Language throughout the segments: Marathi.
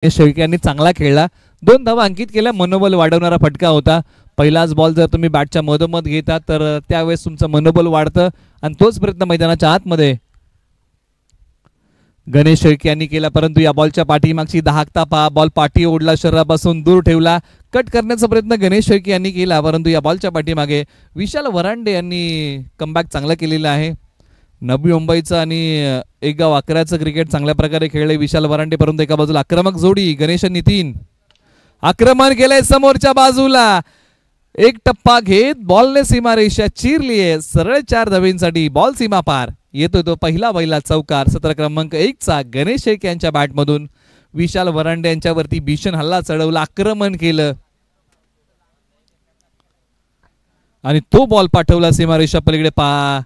शेळके यांनी चांगला खेळला, 2 धावा अंकित केल्या, मनोबल वाढवणारा फटका होता. पहिलाच बॉल जर तुम्ही बॅटच्या मधोमध घेता तर त्यावेळेस तुमचं मनोबल वाढतं आणि तोच प्रयत्न मैदानाच्या आतमध्ये गणेश शेळके यांनी केला, परंतु या बॉलच्या पाठीमागची दाहकता पहा, बॉल पाठी ओढला, शरीरापासून दूर ठेवला, कट करण्याचा प्रयत्न गणेश शेळके यांनी केला, परंतु या बॉलच्या पाठीमागे विशाल वरांडे यांनी कमबॅक चांगला केलेला आहे. नवी मुंबईचं आणि एक गाव 11चं क्रिकेट चांगल्या प्रकारे खेळले विशाल वरांडे, परंतु एका बाजूला आक्रमक जोडी गणेश नितीन आक्रमण केलंय समोरच्या बाजूला, एक टप्पा घेत बॉलने सीमारेषा चिरली आहे, सरळ 4 धावेंसाठी बॉल सीमा पार. येतोय तो पहिला चौकार 17 क्रमांक 1 चा गणेश शेळके यांच्या बॅटमधून. विशाल वरांडे यांच्यावरती भीषण हल्ला चढवला, आक्रमण केलं आणि तो बॉल पाठवला सीमारेषा पलीकडे. पहा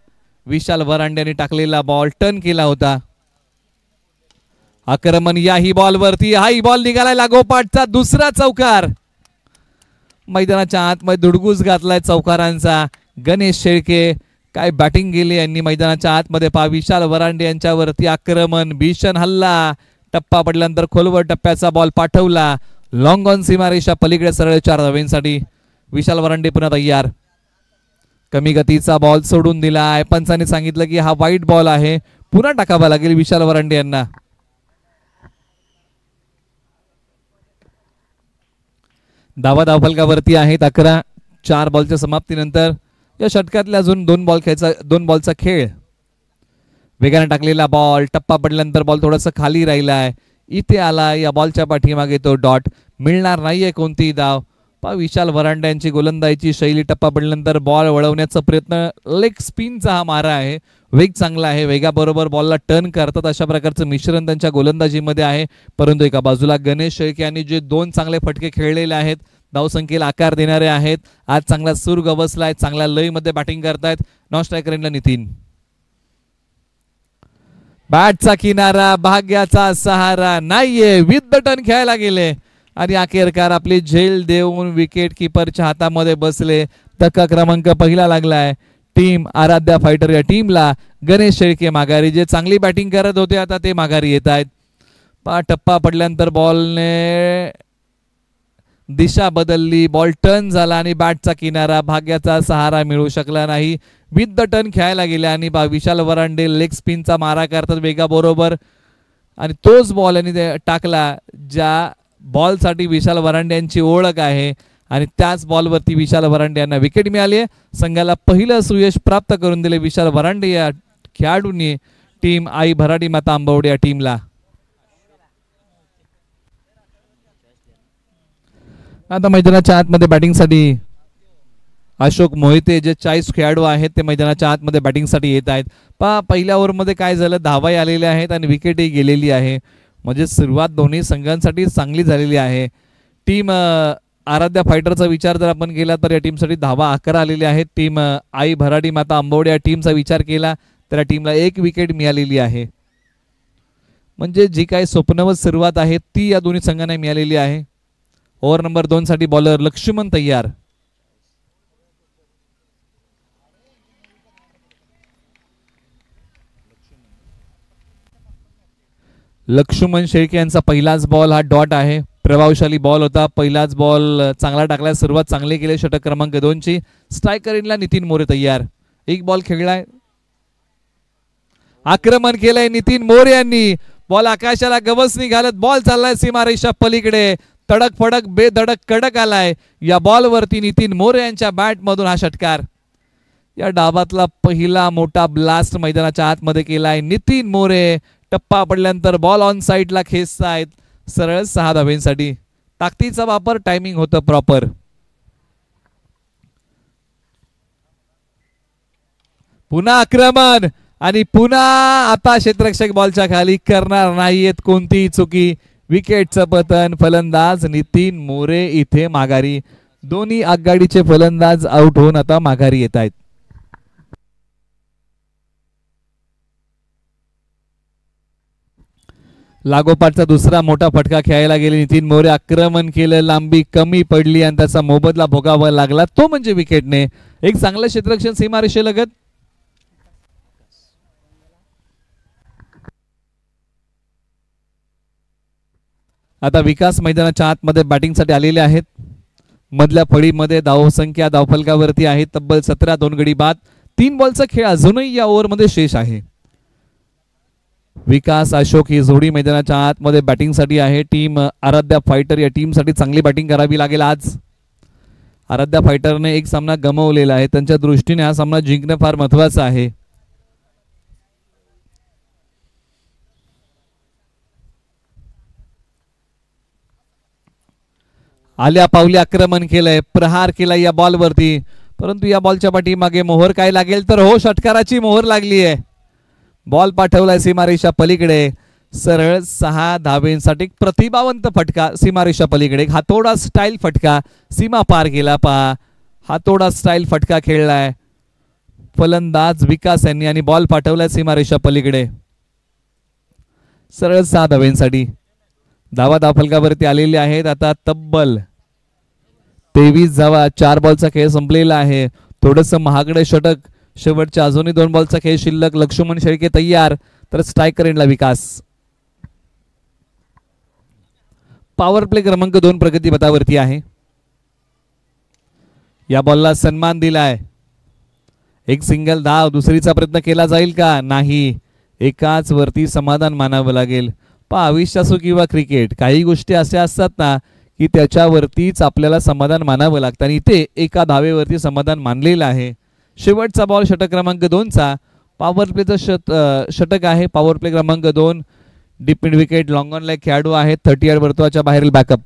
विशाल वरांडे यांनी टाकलेला बॉल टर्न केला होता. आक्रमण याही बॉलवरती, हाही बॉल निघालाय लागोपाठचा दुसरा चौकार. मैदानाच्या आतमध्ये धुडगूस घातलाय चौकारांचा. गणेश शेळके काय बॅटिंग गेली यांनी मैदानाच्या आतमध्ये. पहा विशाल वरांडे यांच्यावरती आक्रमण, भीषण हल्ला, टप्पा पडल्यानंतर खोलवर टप्प्याचा बॉल पाठवला, लॉंग ऑन सीमारेषा पलीकडे सरळ 4 धावेंसाठी. विशाल वरांडे पुन्हा तयार, कमी गतीचा बॉल सोडून दिलाय, पंचांनी सांगितलं की हा वाईट बॉल आहे, पुन्हा टाकावा लागेल विशाल वरांडे यांना. धावफलकावरती आहेत 11. 4 बॉलच्या समाप्तीनंतर या षटकातल्या अजून 2 बॉलचा खेळ. वेगाने टाकलेला बॉल, टप्पा पडल्यानंतर बॉल थोडासा खाली राहिलाय, इथे आला, या बॉलच्या पाठीमागे तो डॉट, मिळणार नाहीये कोणतीही धाव. पहा विशाल वरांडे यांची गोलंदाजीची शैली, टप्पा पडल्यानंतर बॉल वळवण्याचा प्रयत्न, लेग स्पिनचा हा मारा आहे, वेग चांगला आहे, वेगाबरोबर बॉलला टर्न करतात अशा प्रकारचं मिश्रण त्यांच्या गोलंदाजीमध्ये आहे. परंतु एका बाजूला गणेश शेळके यांनी जे 2 चांगले फटके खेळलेले आहेत, धावसंख्येला आकार देणारे आहेत, आज चांगला सूर गवसलाय, चांगल्या लयमध्ये बॅटिंग करतायत. नॉन स्ट्रायकर एंडला नितीन, बॅटचा किनारा, भाग्याचा सहारा नाहीये, विथ द टर्न खेळायला गेले आणि अखेरकार आपली झेल देऊन विकेट किपरच्या हातामध्ये बसले. धक्का क्रमांक पहिला लागलाय टीम आराध्या फायटर या टीमला. गणेश शेळके माघारी, जे चांगली बॅटिंग करत होते आता ते माघारी येत आहेत. टप्पा पडल्यानंतर बॉलने दिशा बदलली, बॉल टर्न झाला आणि बॅटचा किनारा, भाग्याचा सहारा मिळू शकला नाही. विथ द टर्न खेळायला गेले आणि विशाल वरांडे लेग स्पिनचा मारा करतात वेगाबरोबर आणि तोच बॉल यांनी टाकला ज्या बॉलसाठी विशाल वरांडे यांची ओळख आहे आणि त्याच बॉलवरती विशाल वरांडे यांना विकेट मिळाली आहे. संघाला पहिलं सुयश प्राप्त करून दिले विशाल वरांडे या खेळाडूंनी, टीम आई भराडी माता आंबवडे या टीमला. आता मैदानाच्या आतमध्ये बॅटिंगसाठी अशोक मोहिते, जे 40 खेळाडू आहेत ते मैदानाच्या आतमध्ये बॅटिंगसाठी येत आहेत. पहिल्या ओव्हरमध्ये काय झालं, धावाही आलेल्या आहेत आणि विकेटही गेलेली आहे, म्हणजे सुरुवात दोन्ही संघांसाठी चांगली झालेली आहे. टीम आराध्या फायटरचा विचार जर आपण केला तर या टीमसाठी धावा 11 आलेल्या आहेत. टीम आई भराडी माता आंबवडे या टीमचा विचार केला तर या टीमला 1 विकेट मिळालेली आहे, म्हणजे जी काही स्वप्नवत सुरुवात आहे ती या दोन्ही संघांना मिळालेली आहे. ओव्हर नंबर 2 साठी बॉलर लक्ष्मण तयार. लक्ष्मण शेळके यांचा पहिलाच बॉल हा डॉट आहे, प्रभावशाली बॉल होता, पहिलाच बॉल चांगला टाकला, सुरुवात चांगली केली षटक क्रमांक 2 ची. स्ट्रायकर इनला नितीन मोरे तयार, 1 बॉल खेळलाय, आक्रमण केलंय नितीन मोरे यांनी, बॉल आकाशाला गवसणी घालत बॉल चाललाय सीमारेषा पलीकडे, तडक फडक बेधडक कडक आलाय. या बॉलवरती नितीन मोरे यांच्या बॅट मधून हा षटकार. या डावातला पहिला मोठा ब्लास्ट मैदानाच्या आतमध्ये केलाय नितीन मोरे. टप्पा पडल्यानंतर बॉल ऑन साइडला खेचतायत, सरळ 6 धावेंसाठी. ताकदीचा वापर, टायमिंग होतं प्रॉपर. पुन्हा आक्रमण आणि पुन्हा आता क्षेत्ररक्षक बॉलच्या खाली करणार नाहीयेत कोणतीही चुकी. विकेटचं पतन, फलंदाज नितीन मोरे इथे माघारी. दोन्ही आघाडीचे फलंदाज आउट होऊन आता माघारी येत आहेत. लागोपाठचा दुसरा मोठा फटका खेळायला गेले नितीन मोरे, आक्रमण केलं, लांबी कमी पडली आणि त्याचा मोबदला भोगावा लागला, तो म्हणजे विकेटने. एक चांगलं क्षेत्ररक्षण सीमारेषेलगत. आता विकास मैदानाच्या आतमध्ये बॅटिंगसाठी आलेले आहेत. मधल्या फळीमध्ये धावसंख्या धावफलकावरती आहे तब्बल 17, 2 गडी बाद. 3 बॉलचा खेळ अजूनही या ओव्हरमध्ये शेष आहे. विकास अशोक ही जोडी मैदानाच्या आतमध्ये बॅटिंगसाठी आहे. टीम आराध्या फायटर या टीमसाठी चांगली बॅटिंग करावी लागेल आज. आराध्या फायटरने एक सामना गमावलेला आहे, त्यांच्या दृष्टीने हा सामना जिंकणं फार महत्त्वाचं आहे. आल्या पावली आक्रमण केलंय, प्रहार केला या बॉलवरती, परंतु या बॉलच्या पाठीमागे मोहर काय लागेल तर हो, षटकाराची मोहर लागली आहे. बॉल पाठवलाय सीमारेषा पलीकडे. सरळ 6 धावेंसाठी प्रतिभावंत फटका सीमारेषा पलीकडे. हातोडा स्टाईल फटका सीमा पार केला. पहा, हातोडा स्टाईल फटका खेळलाय फलंदाज विकास यांनी आणि बॉल पाठवलाय सीमारेषा पलीकडे. सरळ 6 धावेंसाठी धावा धावफलकावरती आलेले आहेत. आता तब्बल 23 धावा. 4 बॉलचा खेळ संपलेला आहे. थोडंसं महागडे षटक, शेवटच्या अजूनही 2 बॉलचा खेळ शिल्लक. लक्ष्मण शेळके तयार, तर स्ट्रायकर एंडला विकास. पॉवर प्ले क्रमांक 2 प्रगती पथावरती आहे. या बॉलला सन्मान दिलाय. एक सिंगल धाव, दुसरीचा प्रयत्न केला जाईल का? नाही, एकाच वरती समाधान मानावं लागेल. आयुष्य असो किंवा क्रिकेट, काही गोष्टी अशा असतात ना की त्याच्यावरतीच आपल्याला समाधान मानावं लागतं आणि इथे एका धावेवरती समाधान मानलेलं आहे. शेवटचा बॉल षटक क्रमांक 2चा पॉवर प्लेचं षटक आहे. पॉवर प्ले क्रमांक 2 deep mid wicket, long on like खेळाडू आहेत. 30 यार्ड वर्तुळाच्या बाहेरील बॅकअप.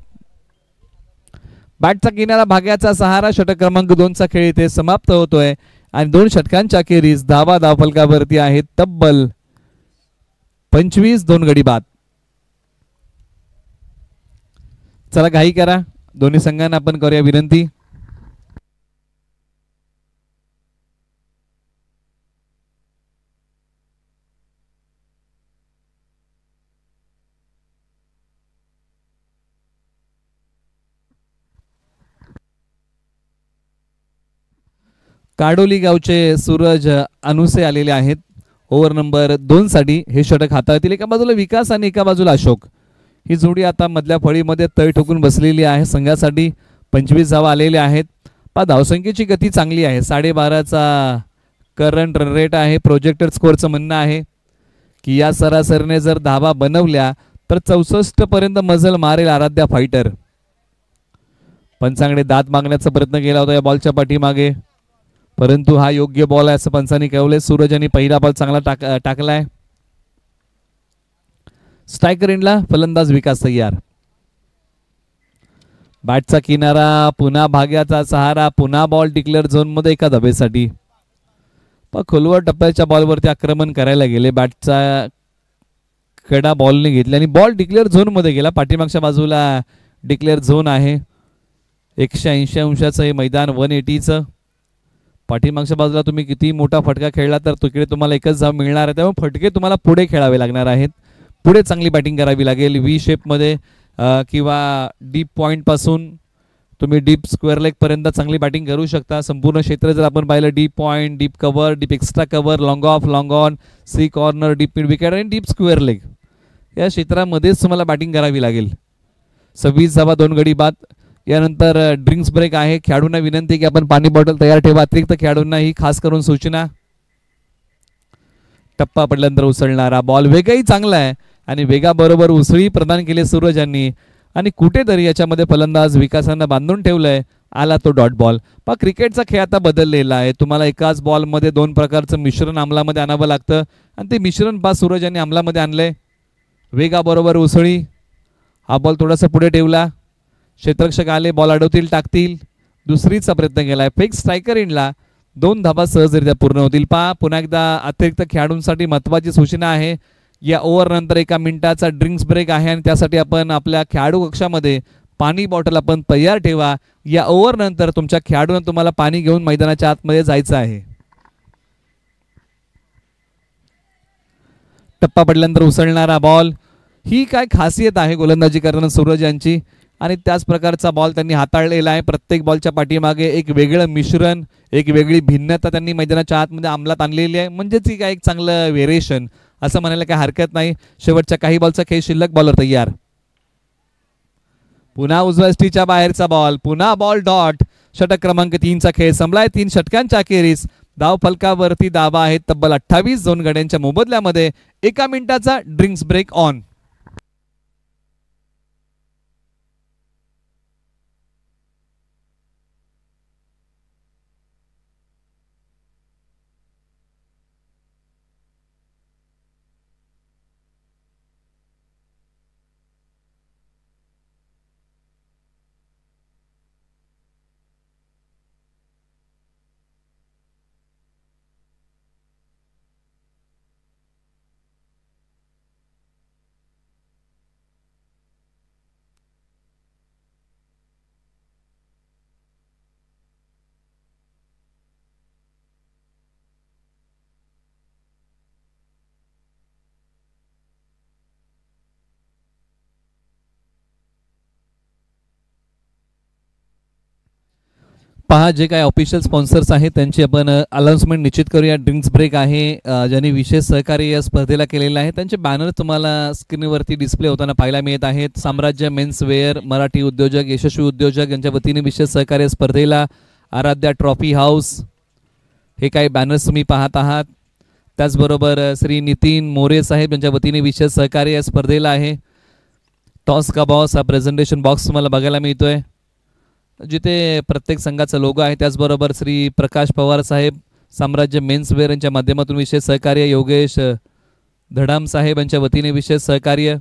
बॅटचा किनारा, भाग्याचा सहारा. षटक क्रमांक 2चा खेळ इथे समाप्त होतोय आणि 2 षटकांच्या अखेरीस धावा धावफलकावरती आहेत तब्बल 25, 2 गडी बाद. चला घाई करा, दोन्ही संघांना आपण करूया विनंती. काडोली गावचे सूरज अनुसे आलेले आहेत. ओव्हर नंबर 2 साठी हे षटक हाताळतील. एका बाजूला विकास आणि एका बाजूला अशोक. ही जोडी आता मधल्या फळीमध्ये तळ ठोकून बसलेली आहे. संघासाठी 25 धावा आलेल्या आहेत. धावसंख्येची गती चांगली आहे. 12.5चा करंट रन रेट आहे. प्रोजेक्टेड स्कोअरचं म्हणणं आहे की या सरासरीने जर धावा बनवल्या तर 64 पर्यंत मजल मारेल आराध्या फायटर. पंचांकडे दात मागण्याचा प्रयत्न केला होता या बॉलच्या पाठीमागे, परंतु हा योग्य बॉल आहे असं पंचांनी कळवले. सूरज यांनी पहिला बॉल चांगला टाकलाय. स्ट्रायकर एंडला फलंदाज विकास तयार. बॅटचा किनारा, पुन्हा भाग्याचा सहारा, पुन्हा बॉल डिक्लेअर झोन मध्ये एका धावेसाठी. खोलवर टप्प्याच्या बॉलवरती आक्रमण करायला गेले. बॅटचा कडा बॉलने घेतला आणि बॉल डिक्लेअर झोन मध्ये गेला. पाठीमागच्या बाजूला डिक्लेअर झोन आहे. 180 अंशाचं हे मैदान, 180चं. पाठीमागच्या बाजूला तुम्ही किती मोठा फटका खेळला तर तिकडे तुम्हाला एकच धाव मिळणार आहे. त्यामुळे फटके तुम्हाला पुढे खेळावे लागणार आहेत. पुढे चांगली बॅटिंग करावी लागेल. व्ही शेपमध्ये किंवा डीप पॉईंट पासून तुम्ही डीप स्क्वेअर लेग पर्यंत चांगली बॅटिंग करू शकता. संपूर्ण क्षेत्र जर आपण पाहिलं, deep point, deep cover, deep extra cover, long off, long on, C corner, deep mid wicket आणि डीप स्क्वेअर लेग, या क्षेत्रामध्येच तुम्हाला बॅटिंग करावी लागेल. 26 धावा, 2 गडी बाद. यानंतर ड्रिंक्स ब्रेक आहे. खेळाडूंना विनंती की आपण पाणी बॉटल तयार ठेवा. अतिरिक्त खेळाडूंना ही खास करून सूचना. टप्पा पडल्यानंतर उसळणारा बॉल, वेगही चांगला आहे आणि वेगाबरोबर उसळी प्रदान केली सूरज यांनी आणि कुठेतरी याच्यामध्ये फलंदाज विकासांना बांधून ठेवलंय. आला तो डॉट बॉल. क्रिकेटचा खेळ आता बदललेला आहे. तुम्हाला एकाच बॉलमध्ये 2 प्रकारचं मिश्रण अंमलामध्ये आणावं लागतं आणि ते मिश्रण सूरज यांनी अंमलामध्ये आणलंय. वेगाबरोबर उसळी. हा बॉल थोडासा पुढे ठेवला. क्षेत्ररक्षक आले, बॉल अडवतील, टाकतील. दुसरीचा प्रयत्न केलाय. फेक स्ट्रायकर एंडला 2 धावा सहजरित्या पूर्ण होतील. पुन्हा एकदा अतिरिक्त खेळाडूंसाठी महत्त्वाची सूचना आहे. या ओव्हर नंतर 1 मिनिटाचा ड्रिंक्स ब्रेक आहे आणि त्यासाठी आपण आपल्या खेळाडू कक्षामध्ये पाणी बॉटल आपण तयार ठेवा. या ओव्हर नंतर तुमच्या खेळाडूंना तुम्हाला पाणी घेऊन मैदानाच्या आतमध्ये जायचं आहे. टप्पा पडल्यानंतर उसळणारा बॉल, ही काय खासियत आहे गोलंदाजी करताना सूरज यांची आणि त्याच प्रकारचा बॉल त्यांनी हाताळलेला आहे. प्रत्येक बॉलच्या पाठीमागे एक वेगळं मिश्रण, एक वेगळी भिन्नता त्यांनी मैदानाच्या आतमध्ये अंमलात आणलेली आहे. म्हणजेच ही काय एक चांगलं व्हेरिएशन असं म्हणायला काही हरकत नाही. शेवटच्या काही बॉलचा खेळ शिल्लक. बॉलर तयार. पुन्हा उजव्या स्टीच्या बाहेरचा बॉल, पुन्हा बॉल डॉट. षटक क्रमांक 3चा खेळ संपलाय. 3 षटकांच्या अखेरीस धाव फलकावरती धावा आहेत तब्बल 28. 2 गड्यांच्या मोबदल्यामध्ये 1 मिनिटाचा ड्रिंक्स ब्रेक ऑन. पहा, जे काही ऑफिशियल स्पॉन्सर्स आहेत त्यांची आपण अनाउन्समेंट निश्चित करूया. ड्रिंक्स ब्रेक आहे ज्यांनी विशेष सहकार्य या स्पर्धेला केलेलं आहे त्यांचे बॅनर तुम्हाला स्क्रीनवरती डिस्प्ले होताना पाहायला मिळत आहेत. साम्राज्य मेन्स वेअर, मराठी उद्योजक, यशस्वी उद्योजक यांच्या वतीने विशेष सहकार्य स्पर्धेला, आराध्या ट्रॉफी हाऊस, हे काही बॅनर्स तुम्ही पाहत आहात. त्याचबरोबर श्री नितीन मोरे साहेब यांच्या वतीने विशेष सहकार्य या स्पर्धेला आहे. टॉस का बॉस हा प्रेझेंटेशन बॉक्स तुम्हाला बघायला मिळतोय जिथे प्रत्येक संघाचा लोगो आहे. त्याचबरोबर श्री प्रकाश पवार साहेब साम्राज्य मेन्स वेअर यांच्या माध्यमातून विशेष सहकार्य, योगेश धडाम साहेब यांच्या वतीने विशेष सहकार्य.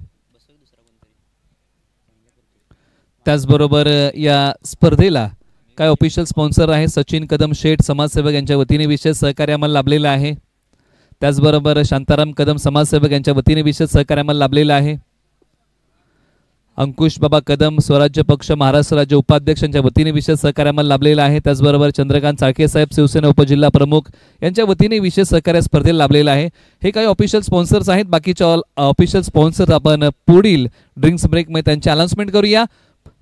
त्याचबरोबर या स्पर्धेला काय ऑफिशियल स्पॉन्सर आहे सचिन कदम शेठ समाजसेवक यांच्या वतीने विशेष सहकार्य आम्हाला लाभलेलं आहे. त्याचबरोबर शांताराम कदम समाजसेवक यांच्या वतीने विशेष सहकार्य आम्हाला लाभलेलं आहे. अंकुश बाबा कदम स्वराज्य पक्ष महाराष्ट्र राज्य उपाध्यक्षांच्या वतीने विशेष सहकार्य आम्हाला लाभलेलं आहे. त्याचबरोबर चंद्रकांत चाळके साहेब शिवसेना उपजिल्हा प्रमुख यांच्या वतीने विशेष सहकार्य स्पर्धेला लाभलेलं आहे. हे काही ऑफिशियल स्पॉन्सर्स आहेत. बाकीचे ऑफिशियल स्पॉन्सर्स आपण पुढील ड्रिंक्स ब्रेकमध्ये त्यांची अनाउन्समेंट करूया.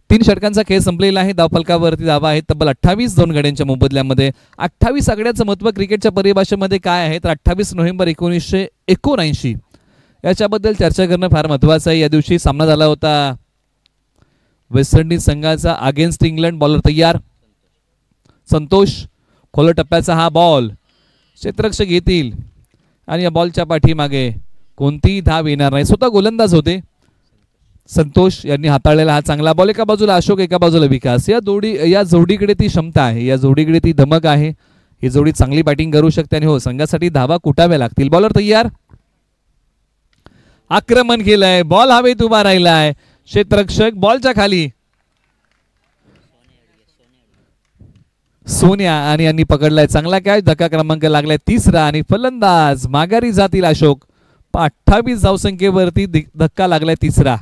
3 षटकांचा खेळ संपलेला आहे. धावफलकावरती धावा आहेत तब्बल 28. 2 गड्यांच्या मोबदल्यामध्ये 28 आकड्याचं महत्त्व क्रिकेटच्या परिभाषेमध्ये काय आहे तर 28 नोव्हेंबर 1979 याच्याबद्दल चर्चा करणं फार महत्त्वाचं आहे. या दिवशी सामना झाला होता वेस्ट इंडिज संघाचा अगेन्स्ट इंग्लंड. बॉलर तयार, संतोष. खोल टप्प्याचा हा बॉल क्षेत्ररक्षक येतील आणि या बॉलच्या पाठीमागे कोणतीही धाव येणार नाही. स्वतः गोलंदाज होते संतोष यांनी हाताळलेला हा चांगला बॉल. एका बाजूला अशोक, एका बाजूला विकास. या जोडीकडे ती क्षमता आहे, या जोडीकडे ती धमक आहे. ही जोडी चांगली बॅटिंग करू शकते आणि हो संघासाठी धावा कुटाव्या लागतील. बॉलर तयार, आक्रमण केलंय, बॉल हवेत उभा राहिलाय. क्षेत्ररक्षक बॉलच्या खाली सोन्या आणि यांनी पकडलाय चांगला कॅच. धक्का क्रमांक लागलाय 3रा आणि फलंदाज माघारी जातील अशोक. 28 धावसंख्येवरती धक्का लागलाय 3रा.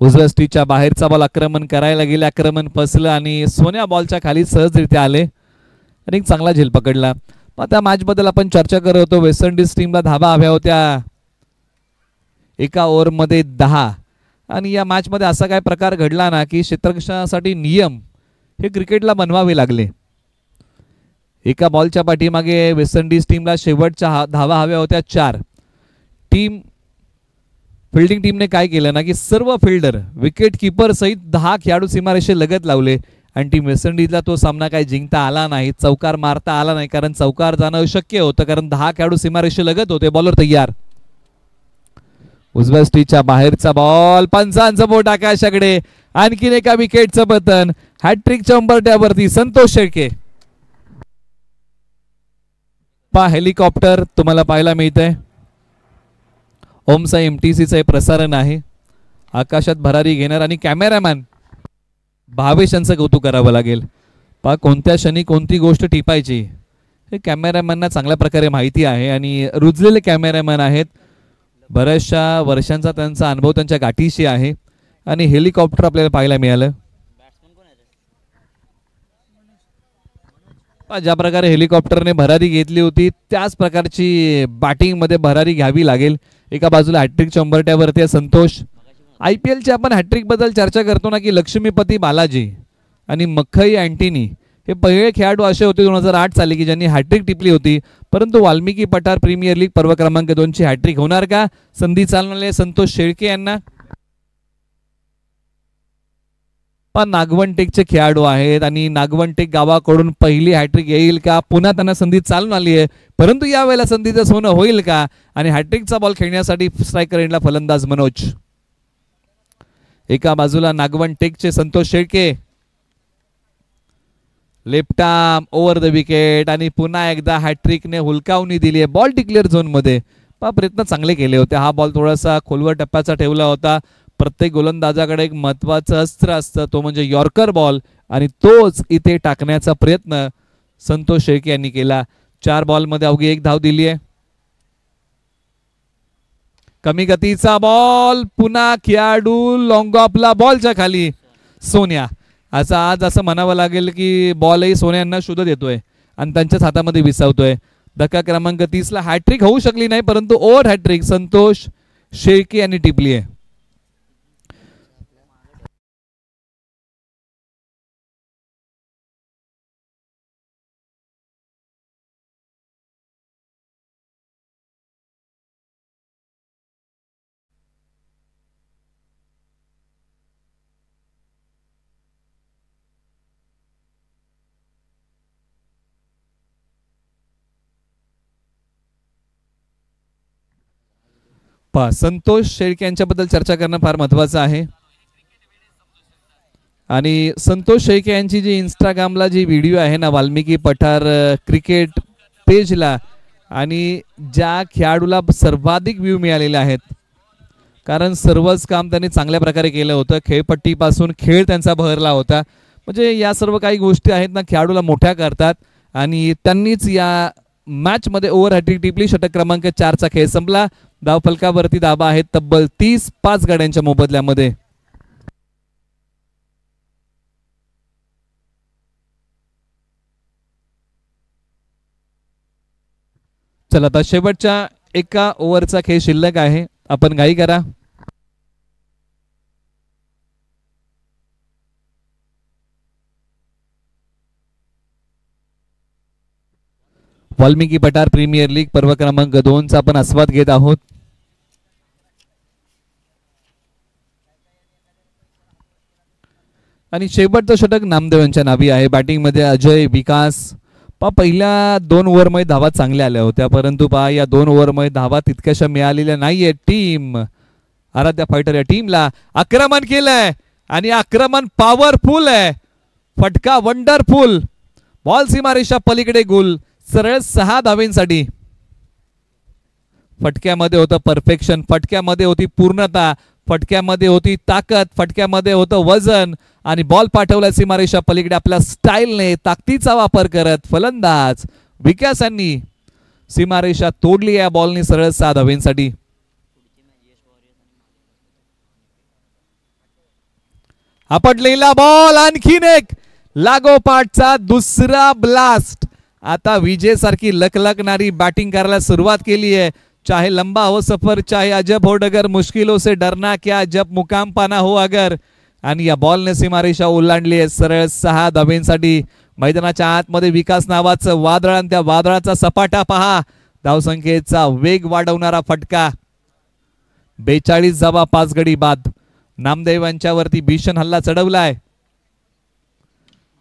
उजव्या स्टीच्या बाहेरचा बॉल आक्रमण करायला गेले, आक्रमण फसलं आणि सोन्या बॉलच्या खाली सहजरित्या आले आणि एक चांगला झेल पकडला. आता मॅच बद्दल आपण चर्चा करत होतो. वेस्ट इंडिज टीमला धावा हव्या होत्या एका ओव्हरमध्ये 10 आणि या मॅच मध्ये असा काय प्रकार घडला ना की क्षेत्ररक्षणासाठी नियम हे क्रिकेटला बनवावे लागले. एका बॉलच्या पाठीमागे वेस्ट इंडिज टीमला शेवटच्या धावा हव्या होत्या 4. फिल्डिंग टीमने काय केलं ना की सर्व फिल्डर विकेट कीपर सहित 10 खेळाडू सीमारेषे लगत लावले आणि टीम वेस्ट इंडिजला तो सामना काही जिंकता आला नाही, चौकार मारता आला नाही कारण चौकार जाणं अशक्य होतं कारण 10 खेळाडू सीमारेषे लगत होते. बॉलर तयार, उजव्या स्टीच्या बाहेरचा बॉल, पंचांचं बोट आकाशाकडे. आणखीन एका विकेटचं पतन. हॅट्रिकच्या उंबरठ्यावरती संतोष शेळके. हेलिकॉप्टर तुम्हाला पाहायला मिळतंय. ओमसाई MTCचं प्रसारण आहे. आकाशात भरारी घेणार आणि कॅमेरामॅन भावेश यांचं कौतुक करावं लागेल. पहा कोणत्या क्षणी कोणती गोष्ट टिपायची हे कॅमेरामॅनना चांगल्या प्रकारे माहिती आहे आणि रुजलेले कॅमेरामॅन आहेत. बऱ्याचशा वर्षांचा त्यांचा अनुभव त्यांच्या गाठीशी आहे आणि हेलिकॉप्टर आपल्याला पाहायला मिळालं. ज्या प्रकारे हेलिकॉप्टरने भरारी घेतली होती त्याच प्रकारची बॅटिंग मध्ये भरारी घ्यावी लागेल. एका बाजूला हॅट्रिकच्या उंबरठ्यावरती संतोष. IPLची आपण हॅट्रिक बद्दल चर्चा करतो ना की लक्ष्मीपती बालाजी आणि मखई अँटिनी हे पहिले खेळाडू असे होते 2008 साली की ज्यांनी हॅट्रिक टिपली होती. परंतु वाल्मिकी पठार प्रीमियर लीग पर्व क्रमांक 2 ची हॅट्रिक होणार का? संधी चालणारे संतोष शेळके यांना पण नागवणटेकचे खेळाडू आहेत आणि नागवणटेक गावाकडून पहिली हॅट्रिक येईल का, पुन्हा त्यांना संधी चालून आली आहे, परंतु यावेळेला संधीचं सोनं होईल का. आणि हॅट्रिकचा बॉल खेळण्यासाठी स्ट्रायकर एंडला फलंदाज मनोज. एका बाजूला नागवणटेकचे Santosh Shelke, left arm over the wicket आणि पुन्हा एकदा हॅट्रिकने हुलकावणी दिली आहे बॉल डिक्लेअर झोन मध्ये. प्रयत्न चांगले केले होते. हा बॉल थोडासा खोलवर टप्प्याचा ठेवला होता. प्रत्येक गोलंदाजाकडे एक महत्वाचं अस्त्र असतं, तो म्हणजे यॉर्कर बॉल, आणि तोच इथे टाकण्याचा प्रयत्न संतोष शेळके यांनी केला. 4 बॉलमध्ये अवघी 1 धाव दिली आहे. कमी गतीचा बॉल, पुन्हा खेळाडू लॉंग ऑफला बॉलच्या खाली. सोन्या आज असं म्हणावं लागेल की बॉलही सोन्यांना शोध देतोय आणि त्यांच्याच हातामध्ये विसावतोय. धक्का क्रमांक 30 ला हॅट्रिक होऊ शकली नाही, परंतु ओव्हर हॅट्रिक संतोष शेळके यांनी टिपली आहे. संतोष शेळके यांच्याबद्दल चर्चा करणं फार महत्वाचं आहे. आणि संतोष शेळके यांची जी इंस्टाग्रामला जी व्हिडिओ आहे ना, वाल्मिकी पठार क्रिकेट पेजला, आणि ज्या खेळाडूला सर्वाधिक व्ह्यू मिळालेले आहेत, कारण सर्वच काम त्यांनी चांगल्या प्रकारे केलं होतं. खेळपट्टीपासून खेळ त्यांचा बहरला होता. म्हणजे या सर्व काही गोष्टी आहेत ना, खेळाडूला मोठ्या करतात. आणि त्यांनीच या मॅच मध्ये ओव्हर हॅट्रिक टिपली. षटक क्रमांक 4 चा खेळ संपला. धावफलकावरती धाबा आहेत तब्बल 30 5 गाड्यांच्या मोबदल्यामध्ये. चला आता शेवटच्या एका ओव्हरचा खेळ शिल्लक आहे. आपण घाई करा. वाल्मिकी पठार प्रीमियर लीग पर्व क्रमांक 2 चा आपण आस्वाद घेत आहोत. आणि शेवटचं षटक नामदेव यांच्या नावी आहे. बॅटिंग मध्ये अजय, विकास. पहिल्या 2 ओव्हरमध्ये धावा चांगल्या आल्या होत्या, परंतु या 2 ओव्हरमध्ये धावा तितक्याशा मिळालेल्या नाहीये. टीम आराध्या फायटर या टीमला आक्रमण केलंय आणि आक्रमण पॉवरफुल आहे. फटका वंडरफुल, बॉल सीमारेषा पलीकडे गोल, सरळ 6 धावेंसाठी. फटक्यामध्ये होतं परफेक्शन, फटक्यामध्ये होती पूर्णता, फटक्यामध्ये होती ताकद, फटक्यामध्ये होतं वजन, आणि बॉल पाठवला सीमारेषा पलीकडे आपल्या स्टाईलने, ताकदीचा वापर करत फलंदाज विकास यांनी सीमारेषा तोडली या बॉलनी सरळ 6 धावेंसाठी. आपटलेला बॉल, आणखीन एक लागोपाठचा दुसरा ब्लास्ट. आता विजेसारखी लकलकणारी बॅटिंग करायला सुरुवात केली आहे. चाहे लंबा हो सफर, चाहे अजब हो डगर, मुश्किलों से डरना क्या जब मुकाम पाना हो अगर. आणि या बॉलने सीमारेषा ओलांडली आहे सरळ 6 धावेंसाठी. मैदानाच्या आतमध्ये विकास नावाचं वादळ, आणि त्या वादळाचा सपाटा पहा. धावसंख्येचा वेग वाढवणारा फटका. 42 धावा 5 गडी बाद. नामदेव यांच्यावरती भीषण हल्ला चढवलाय.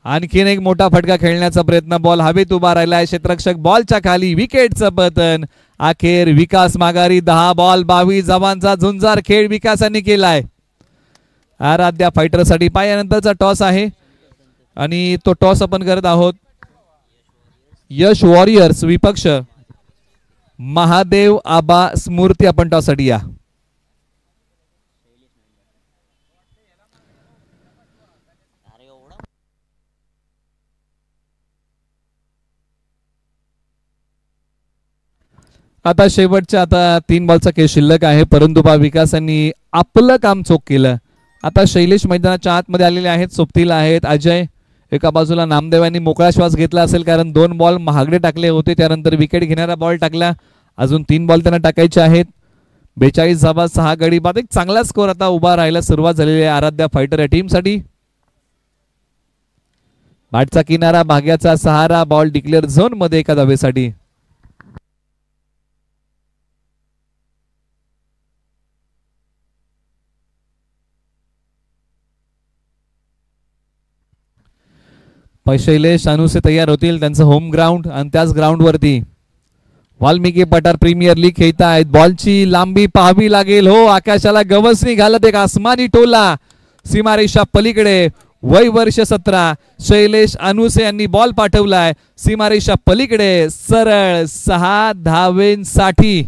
आणखीन एक मोठा फटका खेळण्याचा प्रयत्न, बॉल हवेत उभा राहिलाय. क्षेत्ररक्षक बॉलच्या खाली, विकेटचं पतन. अखेर विकास माघारी. 10 बॉल 22 धावांचा झुंजार खेळ विकासाने केलाय. आराध्या फायटर साठी पायानंतरचा टॉस आहे आणि तो टॉस आपण करत आहोत. यश वॉरियर्स विपक्ष महादेव आबा स्मृती. आपण टॉस साठी या. आता शेवटच्या 3 बॉलचा खेळ शिल्लक आहे, परंतु विकासांनी आपलं काम चोख केलं. आता शैलेश मैदानाच्या आतमध्ये आलेले आहेत. सोबतील आहेत अजय. एका बाजूला नामदेवांनी मोकळा श्वास घेतला असेल, कारण 2 बॉल महागडे टाकले होते. त्यानंतर विकेट घेणारा बॉल टाकला. अजून 3 बॉल त्यांना टाकायचे आहेत. 42 धावा 6 गडी बाद. एक चांगला स्कोर आता उभा राहायला सुरुवात झालेली आहे आराध्या फायटर या टीम साठी. बॅटचा किनारा, भाग्याचा सहारा, बॉल डिक्लेअर झोन मध्ये एका धावेसाठी. शैलेश अनुसे तयार होतील, त्यांचं होम ग्राउंड आणि त्याच ग्राउंड वरती वाल्मिकी पठार प्रीमियर लीग खेळत आहेत. बॉलची लांबी पाहावी लागेल. हो, आकाशाला गवसणी घालत एक आसमानी टोला सीमारेषा पलीकडे. वय वर्ष 17 शैलेश अनुसे यांनी बॉल पाठवलाय सीमारेषा पलीकडे सरळ 6 धावेंसाठी.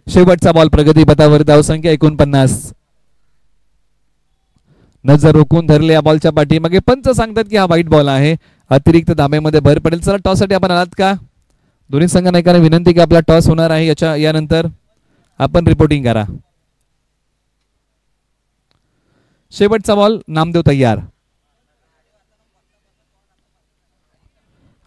शेवटचा बॉल प्रगती पथावर, धावसंख्या 49. नजर रोखून धरले या बॉलच्या पाठीमागे. पंच सांगतात की हा वाईट बॉल आहे, अतिरिक्त धाब्यामध्ये भर पडेल. चला, टॉस साठी आपण आलात का? दोन्ही संघांना एकाने विनंती की आपला टॉस होणार आहे, यानंतर आपण रिपोर्टिंग करा. शेवटचा बॉल, नामदेव तयार.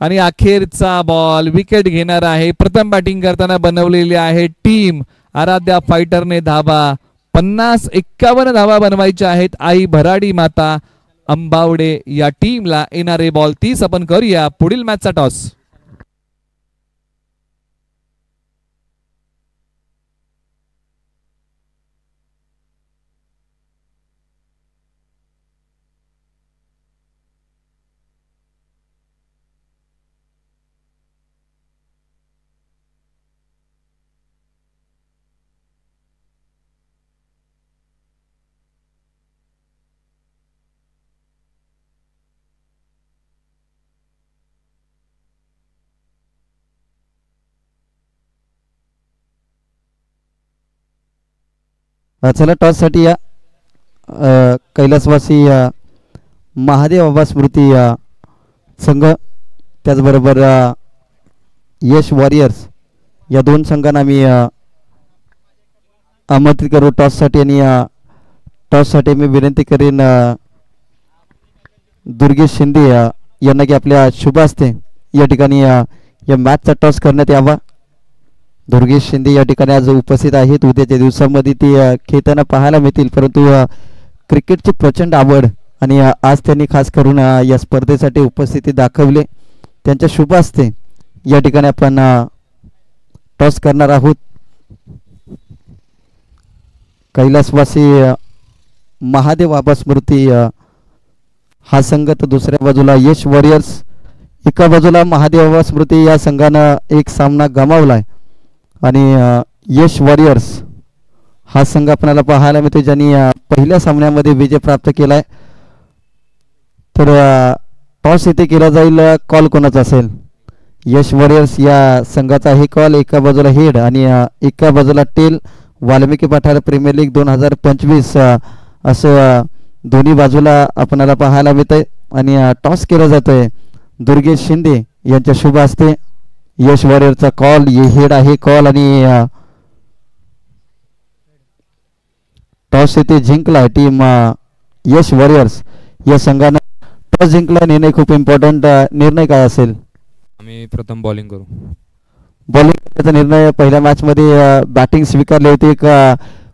आणि अखेरचा बॉल विकेट घेणार आहे. प्रथम बॅटिंग करताना बनवलेली आहे टीम आराध्या फायटरने धाबा. 50-51 धावा बनवायच्या आहेत. आई भराडी माता अंबावडे या टीमला. येणारे बॉल 30. आपण करूया पुढील मॅचचा टॉस. चला, टॉस साठी या कैलासवासी महादेव आबा स्मृती संघ, त्याचबरोबर यश वॉरियर्स या दोन संघांना मी आमंत्रित करू टॉससाठी. आणि टॉससाठी मी विनंती करेन दुर्गेश शिंदे यांना की आपल्या शुभ हस्ते या ठिकाणी या मॅचचा टॉस करण्यात यावा. दुर्गेश शिंदे या ठिकाणी आज उपस्थित आहेत. उद्याच्या दिवसामध्ये ते खेळताना पाहायला मिळतील, परंतु क्रिकेटची प्रचंड आवड आणि आज त्यांनी खास करून या स्पर्धेसाठी उपस्थिती दाखवली. त्यांच्या शुभ हस्ते या ठिकाणी आपण टॉस करणार आहोत. कैलासवासी महादेव आबा स्मृती हा संघ, तर दुसऱ्या बाजूला यश वॉरियर्स. एका बाजूला महादेव आबा स्मृती या संघानं एक सामना गमावलाय आणि यश वॉरियर्स हा संघ आपल्याला पाहायला मिळतो ज्यांनी पहिल्या सामन्यामध्ये विजय प्राप्त केलाय. तर टॉस इथे केला जाईल. कॉल कोणाचा असेल? यश वॉरियर्स या संघाचा हे कॉल. एका बाजूला हेड आणि एका बाजूला टेल. वाल्मिकी पठार प्रीमियर लीग 2025 असं दोन्ही बाजूला आपल्याला पाहायला मिळतंय. आणि टॉस केला जातोय दुर्गेश शिंदे यांच्या शुभ हस्ते. यश वॉरियरचा कॉल, हेड आहे कॉल. आणि टॉस येथे जिंकला टीम यश वॉरियर्स या संघानं. टॉस जिंकला, निर्णय खूप इम्पॉर्टंट. निर्णय काय असेल? आम्ही प्रथम बॉलिंग करू. बॉलिंग करण्याचा निर्णय. पहिल्या मॅच मध्ये बॅटिंग स्वीकारली होती. एक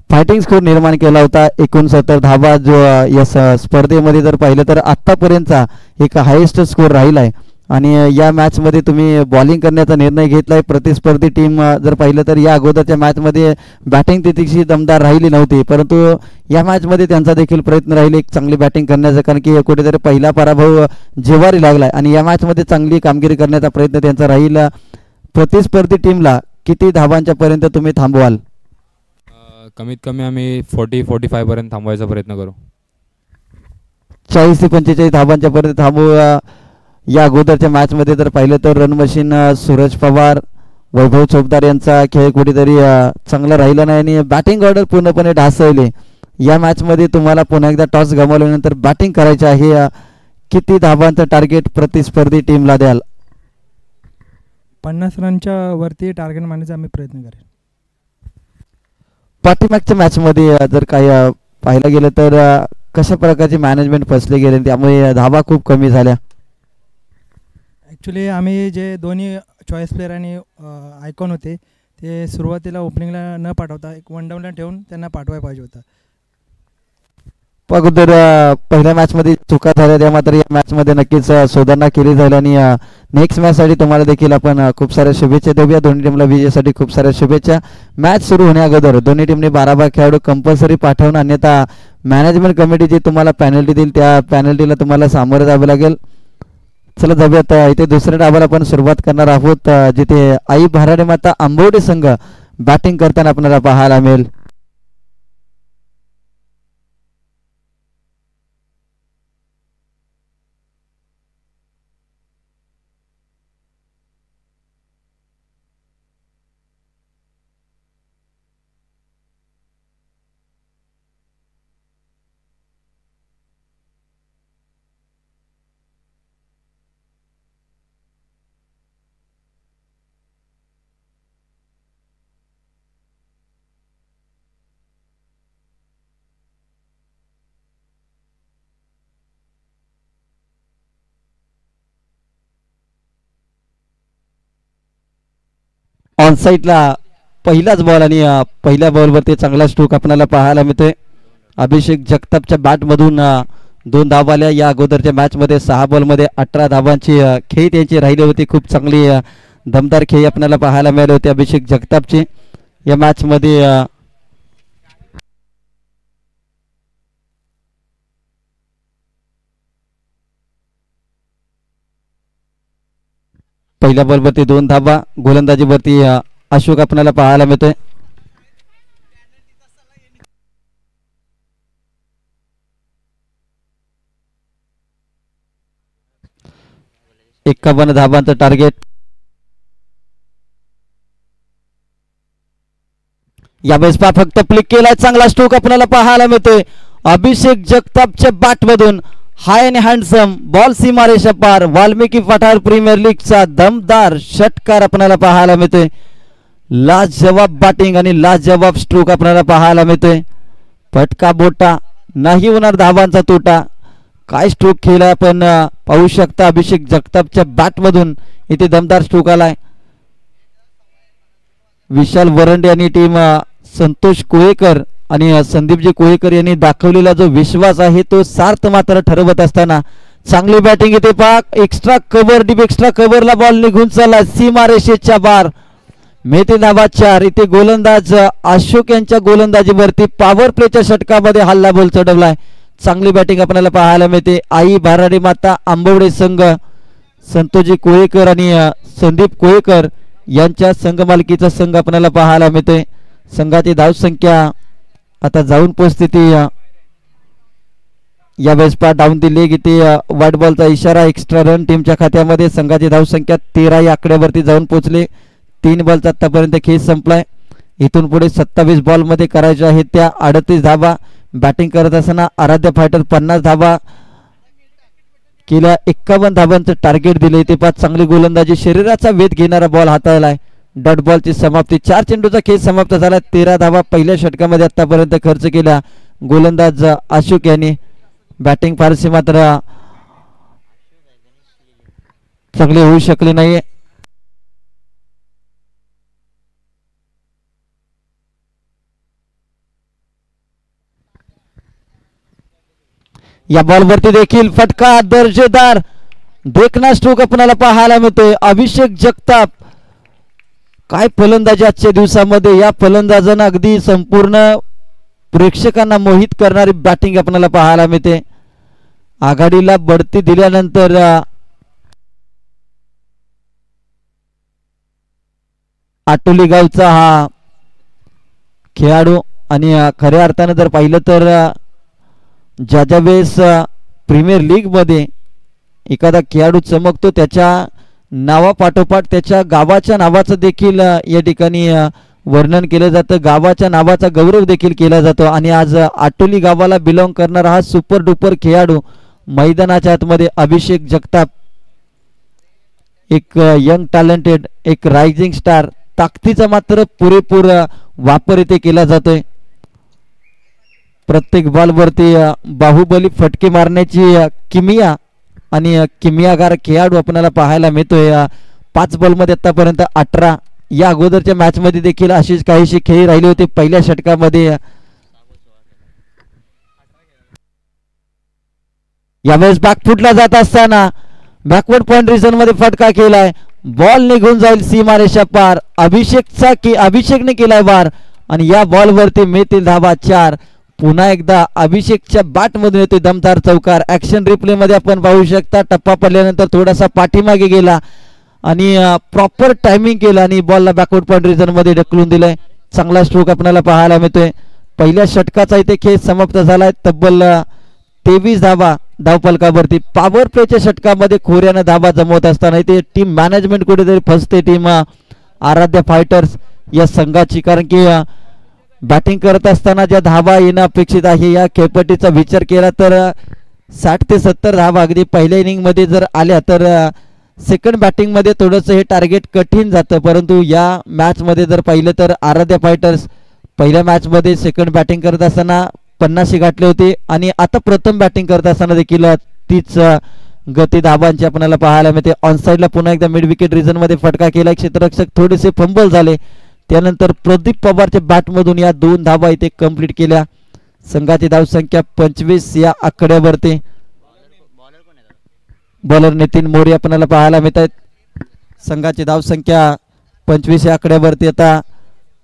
फायटिंग स्कोर निर्माण केला होता. 69 धावा जो या स्पर्धेमध्ये जर पाहिलं तर आतापर्यंतचा एक हायेस्ट स्कोर राहिला आहे. आणि या मॅच मध्ये तुम्ही बॉलिंग करण्याचा निर्णय घेतलाय. प्रतिस्पर्धी टीम जर पाहिलं तर या अगोदरच्या मॅच मध्ये बॅटिंग तितकीशी दमदार राहिली नव्हती, परंतु या मॅच मध्ये त्यांचा देखील प्रयत्न राहिले एक चांगली बॅटिंग करण्याचा, कारण की कुठेतरी पहिला पराभव जिव्हारी लागलाय आणि या मॅच मध्ये चांगली कामगिरी करण्याचा प्रयत्न त्यांचा राहील. प्रतिस्पर्धी टीमला किती धावांच्या पर्यंत तुम्ही थांबवाल? कमीत कमी आम्ही 40-45 पर्यंत थांबवायचा प्रयत्न करू. 40 ते 45 धावांच्या पर्यंत थांबू. या अगोदरच्या मॅच मध्ये जर पाहिलं तर रन मशीन सूरज पवार, वैभव चोपदार यांचा खेळ कुठेतरी चांगला राहिला नाही आणि बॅटिंग ऑर्डर पूर्णपणे ढासळली. या मॅच मध्ये तुम्हाला पुन्हा एकदा टॉस गमावल्यानंतर बॅटिंग करायची आहे. किती धावांचं टार्गेट प्रतिस्पर्धी टीमला द्याल? 50 रनच्या वरती टार्गेट मारण्याचा आम्ही प्रयत्न करेल. पाठीमागच्या मॅच मध्ये जर काही पाहायला गेलं तर कशा प्रकारची मॅनेजमेंट फसले गेले, त्यामुळे धावा खूप कमी झाल्या? ॲक्च्युली आम्ही जे दोन्ही चॉईस प्लेयर आणि आयकॉन होते ते सुरुवातीला ओपनिंगला न पाठवता एक वन डाऊनला ठेवून त्यांना पाठवायला पाहिजे होतं. अगोदर पहिल्या मॅच मध्ये चुका झाल्या त्या मात्र या मॅच मध्ये नक्कीच सुधारणा केली जाईल आणि नेक्स्ट मॅच साठी तुम्हाला देखील आपण खूप साऱ्या शुभेच्छा देऊया. दोन्ही टीमला विजयासाठी खूप साऱ्या शुभेच्छा. मॅच सुरू होण्या अगोदर दोन्ही टीमने 12 खेळाडू कंपल्सरी पाठवून, अन्यथा मॅनेजमेंट कमिटी जी तुम्हाला पॅनल्टी देईल त्या पॅनल्टीला तुम्हाला सामोरे जावे लागेल. चला जाऊयात. इथे दुसऱ्या डावाला आपण सुरुवात करणार आहोत, जिथे आई भराडे माता आंबवडे संघ बॅटिंग करताना आपल्याला पाहायला मिळेल. ऑन साईडला पहिलाच बॉल आणि पहिल्या बॉलवरती चांगला स्ट्रोक आपल्याला पाहायला मिळतोय. अभिषेक जगतापच्या बॅटमधून 2 धावा आल्या. या अगोदरच्या मॅचमध्ये 6 बॉलमध्ये 18 धावांची खेळी त्यांची राहिली होती. खूप चांगली दमदार खेळी आपल्याला पाहायला मिळाली होती अभिषेक जगतापची या मॅचमध्ये. पहिल्या बॉलवरती 2 धावा. गोलंदाजीवरती अशोक आपल्याला पाहायला मिळतोय. एकावन्न धावांचं टार्गेट. यावेळेस फक्त फ्लिक केलाय. चांगला स्ट्रोक आपल्याला पाहायला मिळतोय अभिषेक जगतापच्या बॅटमधून. हाय अँड हँडसम बॉल सीमारेषा पार. वाल्मिकी पठार प्रीमियर लीगचा दमदार षटकार आपल्याला पाहायला मिळतोय. लाजवाब बॅटिंग आणि लाजवाब स्ट्रोक आपल्याला पाहायला मिळतोय. फटका बोटा नाही होणार धावांचा तोटा. काय स्ट्रोक खेळलाय आपण पाहू शकता अभिषेक जगतापच्या बॅटमधून. इथे दमदार स्ट्रोक आलाय. विशाल वरंडे आणि टीम संतोष कोळेकर आणि संदीपजी कोळेकर यांनी दाखवलेला जो विश्वास आहे तो सार्थ मात्र ठरवत असताना चांगली बॅटिंग इथे पाक. एक्स्ट्रा कव्हर डीप एक्स्ट्रा कव्हरला बॉल निघून चालला सीमारेषेच्या बार. मेहती नावा 4. इथे गोलंदाज अशोक यांच्या गोलंदाजीवरती पॉवर प्लेच्या षटकामध्ये हल्ला बॉल चढवलाय. चांगली बॅटिंग आपल्याला पाहायला मिळते. आई भराडे माता आंबवडे संघ संतोषजी कोळेकर आणि संदीप कोळेकर यांच्या संघ मालकीचा संघ आपल्याला पाहायला मिळते. संघाची धावसंख्या आता जाऊन पोहोचते ती यावेळेस डाऊन दी लेग. इथे व्हाईट बॉलचा इशारा. एक्स्ट्रा रन टीमच्या खात्यामध्ये. संघाची धावसंख्या 13 या आकड्यावरती जाऊन पोहोचले. 3 बॉलचा आतापर्यंत खेळ संपलाय. इथून पुढे 27 बॉलमध्ये करायच्या आहेत त्या 38 धावा. बॅटिंग करत असताना आराध्य फायटर 50 धावा केल्या. 51 धावांचं टार्गेट दिले. ते 5 चांगली गोलंदाजी. शरीराचा वेध घेणारा बॉल हाताळलाय. डॉट बॉलची समाप्ती. 4 चेंडूचा खेळ समाप्त झाला. 13 धावा पहिल्या षटकामध्ये आतापर्यंत खर्च केल्या गोलंदाज अशोक यांनी. बॅटिंग फारशी मात्र चांगली होऊ शकली नाही. या बॉलवरती देखील फटका. दर्जेदार देखना स्ट्रोक आपल्याला पाहायला मिळतोय अभिषेक जगताप. काय फलंदाजी आजच्या दिवसामध्ये. या फलंदाजांना अगदी संपूर्ण प्रेक्षकांना मोहित करणारी बॅटिंग आपल्याला पाहायला मिळते. आघाडीला बढती दिल्यानंतर आटोली गावचा हा खेळाडू आणि खऱ्या अर्थानं जर पाहिलं तर ज्या वेळेस प्रीमियर लीग मध्ये एखादा खेळाडू चमकतो त्याच्या नावापाठोपाठ त्याच्या गावाच्या नावाचं देखील या ठिकाणी वर्णन केलं जातं. गावाच्या नावाचा गौरव देखील केला जातो. आणि आज आटोली गावाला बिलॉंग करणारा हा सुपर डुपर खेळाडू मैदानाच्या आतमध्ये अभिषेक जगताप. एक यंग टॅलेंटेड एक रायझिंग स्टार. ताकदीचा मात्र पुरेपूर वापर इथे केला जातोय. प्रत्येक बॉलवरती बाहुबली फटके मारण्याची किमिया आणि किमियागार खेळाडू आपल्याला पाहायला मिळतोय. 5 बॉलमध्ये आतापर्यंत 18. या अगोदरच्या मॅच मध्ये देखील अशीच काहीशी खेळी राहिली होती. पहिल्या षटकामध्ये यावेळेस बॅकफुटला जात असताना बॅकवर्ड पॉइंट रिजन मध्ये फटका केलाय. बॉल निघून जाईल सीमारेषा पार. अभिषेकने केलाय वार आणि या बॉल वरती मिळतील धावा 4. पुन्हा एकदा अभिषेकच्या बॅट मधून येते दमदार चौकार. ऍक्शन रिप्ले मध्ये आपण पाहू शकता टप्पा पडल्यानंतर थोडासा पाठीमागे गेला आणि प्रॉपर टायमिंग केलं आणि बॉलला बॅकवर्ड पॉइंट रिजन मध्ये ढकलून दिलंय. चांगला स्ट्रोक आपल्याला पाहायला मिळतोय. पहिल्या षटकाचा इथे खेळ समाप्त झालाय. तब्बल 23 धावा धावफलकावरती. पॉवर प्लेच्या षटकामध्ये खोऱ्यानं धावा जमवत असताना इथे टीम मॅनेजमेंट कुठेतरी फसते टीम आराध्य फायटर्स या संघाची. कारण की बॅटिंग करत असताना ज्या धावा येणं अपेक्षित आहे या खेळपट्टीचा विचार केला तर 60 ते 70 धावा अगदी पहिल्या इनिंग मध्ये जर आल्या तर सेकंड बॅटिंग मध्ये थोडंसं हे टार्गेट कठीण जातं. परंतु या मॅच मध्ये जर पाहिलं तर आराध्य फायटर्स पहिल्या मॅच मध्ये सेकंड बॅटिंग करत असताना 50 गाठले होते आणि आता प्रथम बॅटिंग करत असताना देखील तीच गती धावांची आपल्याला पाहायला मिळते. ऑन साइडला पुन्हा एकदा मिड विकेट रिजन मध्ये फटका केला. क्षेत्ररक्षक थोडेसे फंबल झाले. त्यानंतर प्रदीप पवारच्या बॅट मधून या 2 धावा इथे कंप्लीट केल्या. संघाची धावसंख्या 25 या आकड्यावरती. बॉलर नितीन मोरे आपल्याला पाहायला मिळत आहेत. संघाची धावसंख्या 25 या आकड्यावरती. आता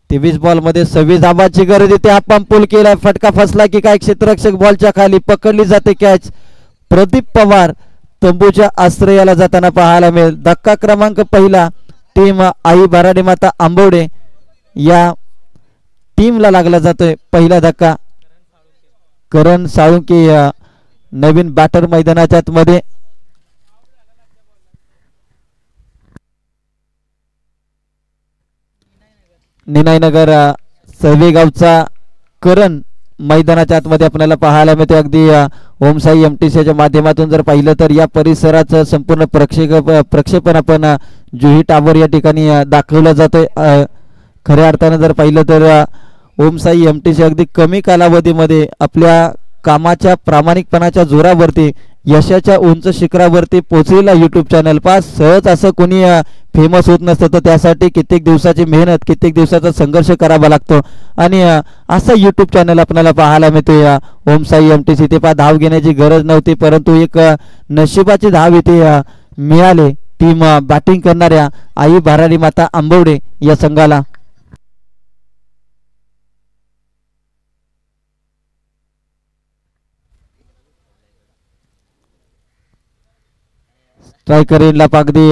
23 बॉल मध्ये 26 धावांची गरज येते. हा पंपूल केलाय. फटका फसला की काय क्षेत्ररक्षक बॉलच्या खाली पकडली जाते कॅच. प्रदीप पवार तंबूच्या आश्रयाला जाताना पाहायला मिळेल. धक्का क्रमांक पहिला टीम आई भराडी माता आंबवडे या टीमला लागला जातोय. पहिला धक्का करण साळुंके नवीन बॅटर मैदानाच्या आतमध्ये. निनायनगर सर्वेगावचा करण मैदानाच्या आतमध्ये आपल्याला पाहायला मिळते. अगदी ओमसाई एमटीसीच्या माध्यमातून जर पाहिलं तर या परिसराचं संपूर्ण प्रक्षेपण आपण जुही टावर या ठिकाणी दाखवलं जातोय. खऱ्या अर्थानं जर पाहिलं तर ओमसाई एमटीसी अगदी कमी कालावधीमध्ये आपल्या कामाच्या प्रामाणिकपणाच्या जोरावरती यशाच्या उंच शिखरावरती पोहोचलेला युट्यूब चॅनल. पास सहज असं कोणी फेमस होत नसतं. तर त्यासाठी कित्येक दिवसाची मेहनत कित्येक दिवसाचा संघर्ष करावा लागतो आणि असा युट्यूब चॅनल आपल्याला पाहायला मिळतोय. ओमसाई एमटीसी ते पा धाव घेण्याची गरज नव्हती परंतु एक नशिबाची धाव इथे मिळाले टीम बॅटिंग करणाऱ्या आई भराडी माता आंबवडे या संघाला. स्ट्रायकर एंडला अगदी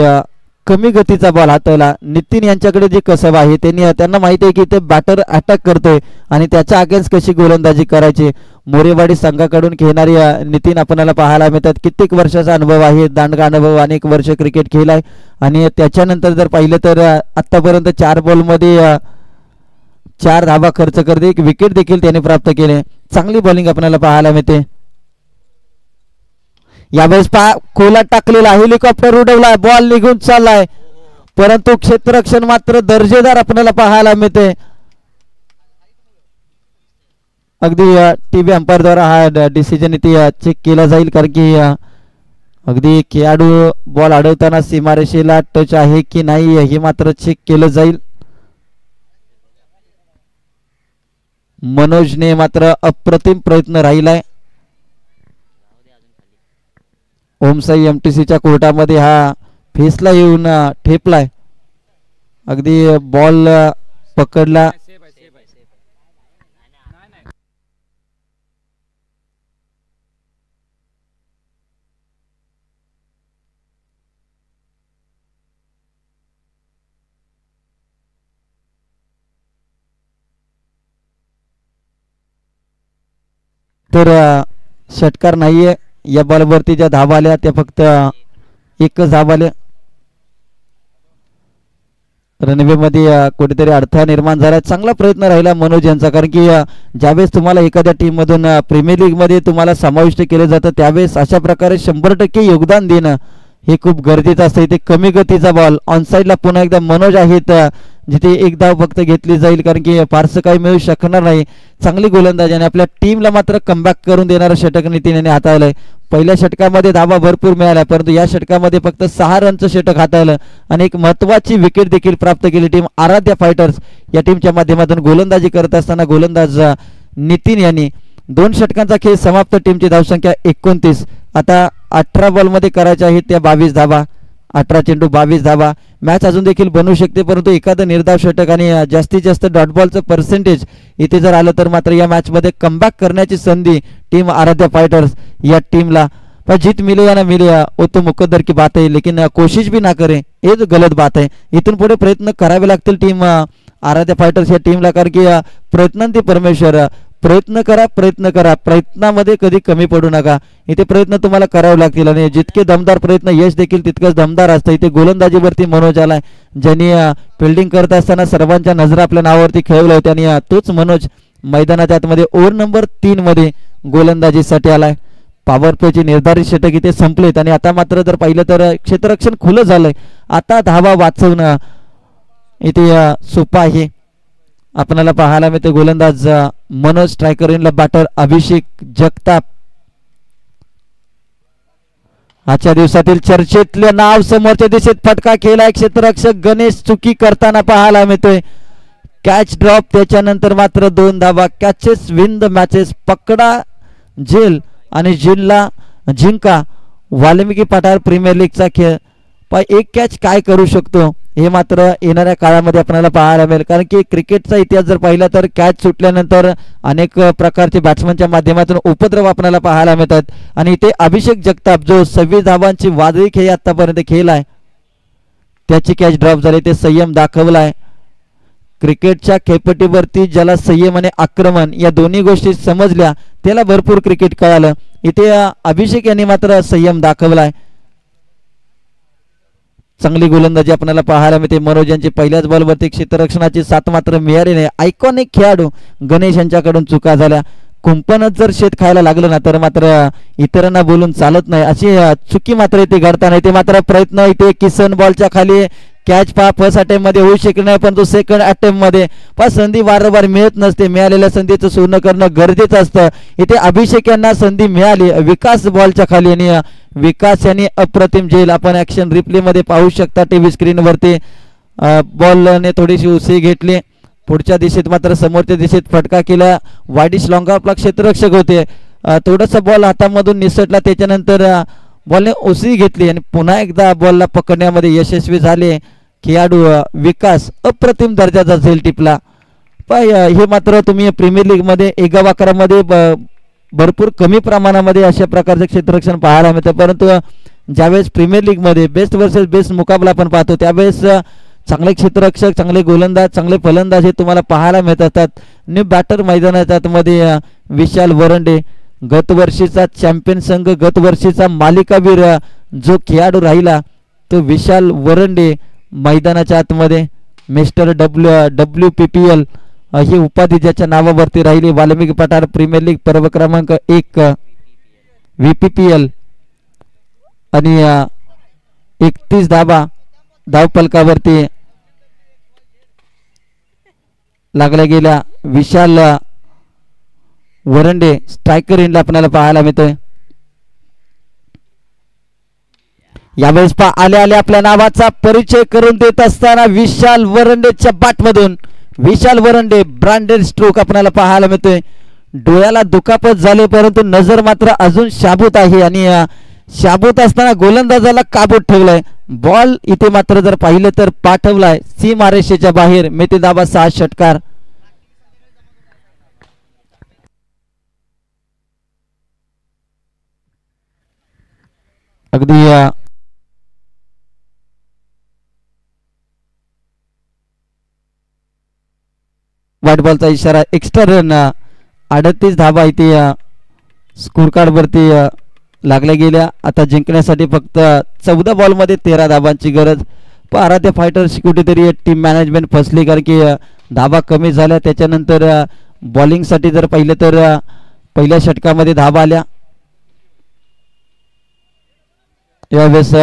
कमी गतीचा बॉल हाताळला. नितीन यांच्याकडे जी कसब आहे त्यांना माहिती आहे की ते बॅटर अटॅक करतोय आणि त्याच्या अगेन्स्ट कशी गोलंदाजी करायची. मोरेवाडी संघाकडून खेळणारी नितीन आपल्याला पाहायला मिळतात. कित्येक वर्षाचा अनुभव आहे. दांडगा अनुभव. अनेक वर्ष क्रिकेट खेळलाय आणि त्याच्यानंतर जर पाहिलं तर आतापर्यंत 4 बॉल मध्ये 4 धावा खर्च करते. 1 विकेट देखील त्याने प्राप्त केले. चांगली बॉलिंग आपल्याला पाहायला मिळते. यावेळेस खोला टाकलेला हेलिकॉप्टर उडवलाय. बॉल निघून चाललाय परंतु क्षेत्ररक्षण मात्र दर्जेदार आपल्याला पाहायला मिळते. अगदी टीव्ही अंपायर द्वारा हा डिसिजन इथे चेक केला जाईल कारण की अगदी खेळाडू बॉल अडवताना सीमारेषेला टच आहे की नाही हे मात्र चेक केलं जाईल. मनोजने मात्र अप्रतिम प्रयत्न राहिलाय. ओमसाई एमटीसीच्या कोर्टामध्ये हा फेसला येऊन ठेपलाय. अगदी बॉल पकडला. तर षटकार नाहीये. या बॉलवरती ज्या धावा आल्या त्या फक्त 1च धाव आल्या. रनवे मध्ये कुठेतरी अडथळा निर्माण झाला. चांगला प्रयत्न राहिला मनोज यांचा कारण की ज्यावेळेस तुम्हाला एखाद्या टीम मधून प्रीमियर लीग मध्ये तुम्हाला समाविष्ट केलं जातं त्यावेळेस अशा प्रकारे 100% योगदान देणं हे खूप गरजेचं असतं. इथे कमी गतीचा बॉल ऑन साइडला पुन्हा एकदा मनोज आहेत जिथे 1 धाव फक्त घेतली जाईल कारण की फारसं काही मिळू शकणार नाही. चांगली गोलंदाजी आणि आपल्या टीमला मात्र कमबॅक करून देणारं षटक नितीन यांनी हाताळलंय. पहिल्या षटकामध्ये धावा भरपूर मिळाल्या परंतु या षटकामध्ये फक्त 6 रनचं षटक हाताळलं आणि एक महत्वाची विकेट देखील प्राप्त केली टीम आराध्य फायटर्स या टीमच्या माध्यमातून. गोलंदाजी करत असताना गोलंदाज नितीन यांनी 2 षटकांचा खेळ समाप्त. टीमची धावसंख्या 29 आता 18 बॉलमध्ये करायच्या आहेत त्या 22 धावा. 18 चेंडू 22 धावा. मॅच अजून देखील बनवू शकते, परंतु एखादं निर्धाव षटक आणि जास्तीत जास्त डॉट बॉलचं पर्सेंटेज इथे जर आलं तर मात्र या मॅचमध्ये कमबॅक करण्याची संधी टीम आराध्या फाइटर्स या टीमला. पर जीत मिले या ना मिले वो तो मुकद्दर की बात है, लेकिन कोशिश भी ना करे ये तो गलत बात है. इथून पुढे प्रयत्न करावे लागतील टीम आराध्या फाइटर्स या टीमला, कारण की प्रयत्नांती परमेश्वर. प्रयत्न करा, प्रयत्न करा, प्रयत्नामध्ये कधी कमी पडू नका. इथे प्रयत्न तुम्हाला करावे लागतील आणि जितके दमदार प्रयत्न यश देखील तितकंच दमदार असतं. इथे गोलंदाजीवरती मनोज आलाय, ज्यांनी फिल्डिंग करत असताना सर्वांच्या नजरा आपल्या नावावरती खेळवल्या होत्या आणि तोच मनोज मैदानाच्या आतमध्ये ओव्हर नंबर 3 मध्ये गोलंदाजीसाठी आलाय. पॉवर प्लेची निर्धारित षटक इथे संपलेत आणि आता मात्र जर पाहिलं तर क्षेत्ररक्षण खुलं झालंय. आता धावा वाचवणं इथे सोपं आहे. आपल्याला पाहायला मिळते गोलंदाज मनोज, स्ट्रायकर इनला बॅटर अभिषेक जगताप. आजच्या दिवसातील चर्चेतलं नाव, समोरच्या दिशेत फटका केलाय क्षेत्ररक्षक गणेश चुकी करताना पाहायला मिळतोय. कॅच ड्रॉप, त्याच्यानंतर मात्र 2 धावा. Catches win the matches. पकडा जेल आणि जिल्हा जिंका. वाल्मिकी पठार प्रीमियर लीगचा खेळ. पण एक कॅच काय करू शकतो हे मात्र येणाऱ्या काळामध्ये आपल्याला पाहायला मिळेल, कारण की क्रिकेटचा इतिहास जर पाहिला तर कॅच सुटल्यानंतर अनेक प्रकारचे बॅट्समनच्या माध्यमातून उपद्रव आपल्याला पाहायला मिळतात. आणि इथे अभिषेक जगताप जो 26 धावांची वादळी खेळ आतापर्यंत खेळलाय, त्याची कॅच ड्रॉप झाली. ते संयम दाखवलाय. क्रिकेटच्या खेळपट्टीवरती ज्याला संयम आणि आक्रमण या दोन्ही गोष्टी समजल्या त्याला भरपूर क्रिकेट कळालं. इथे अभिषेक यांनी मात्र संयम दाखवलाय. चांगली गोलंदाजी आपल्याला पाहायला मिळते. मनोज यांची पहिल्याच बॉलवरती क्षेत्ररक्षणाची साथ मात्र मिळाली नाही. आयकॉनिक खेळाडू गणेश यांच्याकडून चुका झाल्या. कुंपणच जर शेत खायला लागलं ना तर मात्र इतरांना बोलून चालत नाही. अशी चुकी मात्र इथे घडता नाही. ते मात्र प्रयत्न इथे किसन बॉलच्या खाली कॅच पहा फर्स्ट अटेम्प्ट मध्ये होऊ शकत नाही, परंतु सेकंड अटेम्प्ट मध्ये संधी वारंवार मिळत नसते. मिळालेल्या संधीचं सोनं करणं गरजेचं असतं. इथे अभिषेक यांना संधी मिळाली विकास बॉलच्या खाली आणि विकास यांनी अप्रतिम झेल. आपण ऍक्शन रिप्ले मध्ये पाहू शकता टीव्ही स्क्रीन वरती. बॉलने थोडीशी उसळी घेतली. पुढच्या दिशेत मात्र समोरच्या दिशेत फटका केला. वाईडिश लॉंग आपला क्षेत्ररक्षक होते. थोडासा बॉल हातामधून निसटला, त्याच्यानंतर बॉलने उसळी घेतली आणि पुन्हा एकदा बॉलला पकडण्यामध्ये यशस्वी झाले खेळाडू विकास. अप्रतिम दर्जाचा झेल टिपला. हे मात्र तुम्ही प्रीमियर लीग मध्ये एका वाकरामध्ये भरपूर कमी प्रमाणामध्ये अशा प्रकारचे क्षेत्ररक्षण पाहायला मिळतं, परंतु ज्यावेळेस प्रीमियर लीग मध्ये बेस्ट वर्सेस बेस्ट मुकाबला आपण पाहतो त्यावेळेस चांगले क्षेत्ररक्षक, चांगले गोलंदाज, चांगले फलंदाज हे तुम्हाला पाहायला मिळत असतात. न्यू बॅटर मैदानाच्या मध्ये विशाल वरंडे, गत वर्षीचा चॅम्पियन संघ, गत वर्षीचा मालिकावीर जो खेळाडू राहिला तो विशाल वरंडे मैदानाच्या आतमध्ये. मिस्टर WPPL ही उपाधी ज्याच्या नावावरती राहिली. वाल्मिकी पठार प्रीमियर लीग पर्व क्रमांक 1 VPPL आणि 31 धावा धावफलकावरती लागल्या गेल्या विशाल वरंडे स्ट्रायकर इनला आपल्याला पाहायला मिळतोय. यावेळेस आल्या आल्या आपल्या नावाचा परिचय करून देत असताना विशाल वरंडेच्या बॅटमधून विशाल वरंडे ब्रँडेड स्ट्रोक आपल्याला पाहायला मिळतोय. डोळ्याला दुखापत झाले परंतु नजर मात्र अजून शाबूत आहे आणि शाबूत असताना गोलंदाजाला काबूत ठेवलाय. बॉल इथे मात्र जर पाहिलं तर पाठवलाय सीमारेषेच्या बाहेर. मिती दाबा 6 षटकार. अगदी व्हाईट बॉलचा इशारा. एक्स्ट्रा रन 38 धावा इथे स्कोर कार्ड वरती लागल्या गेल्या. आता जिंकण्यासाठी फक्त 14 बॉल मध्ये 13 धावांची गरज. पण आराध्य फायटर्स कुठेतरी टीम मॅनेजमेंट फसली, कारण की धावा कमी झाल्या. त्याच्यानंतर बॉलिंग साठी जर पाहिलं तर पहिल्या षटकामध्ये धावा आल्या. यावेळेस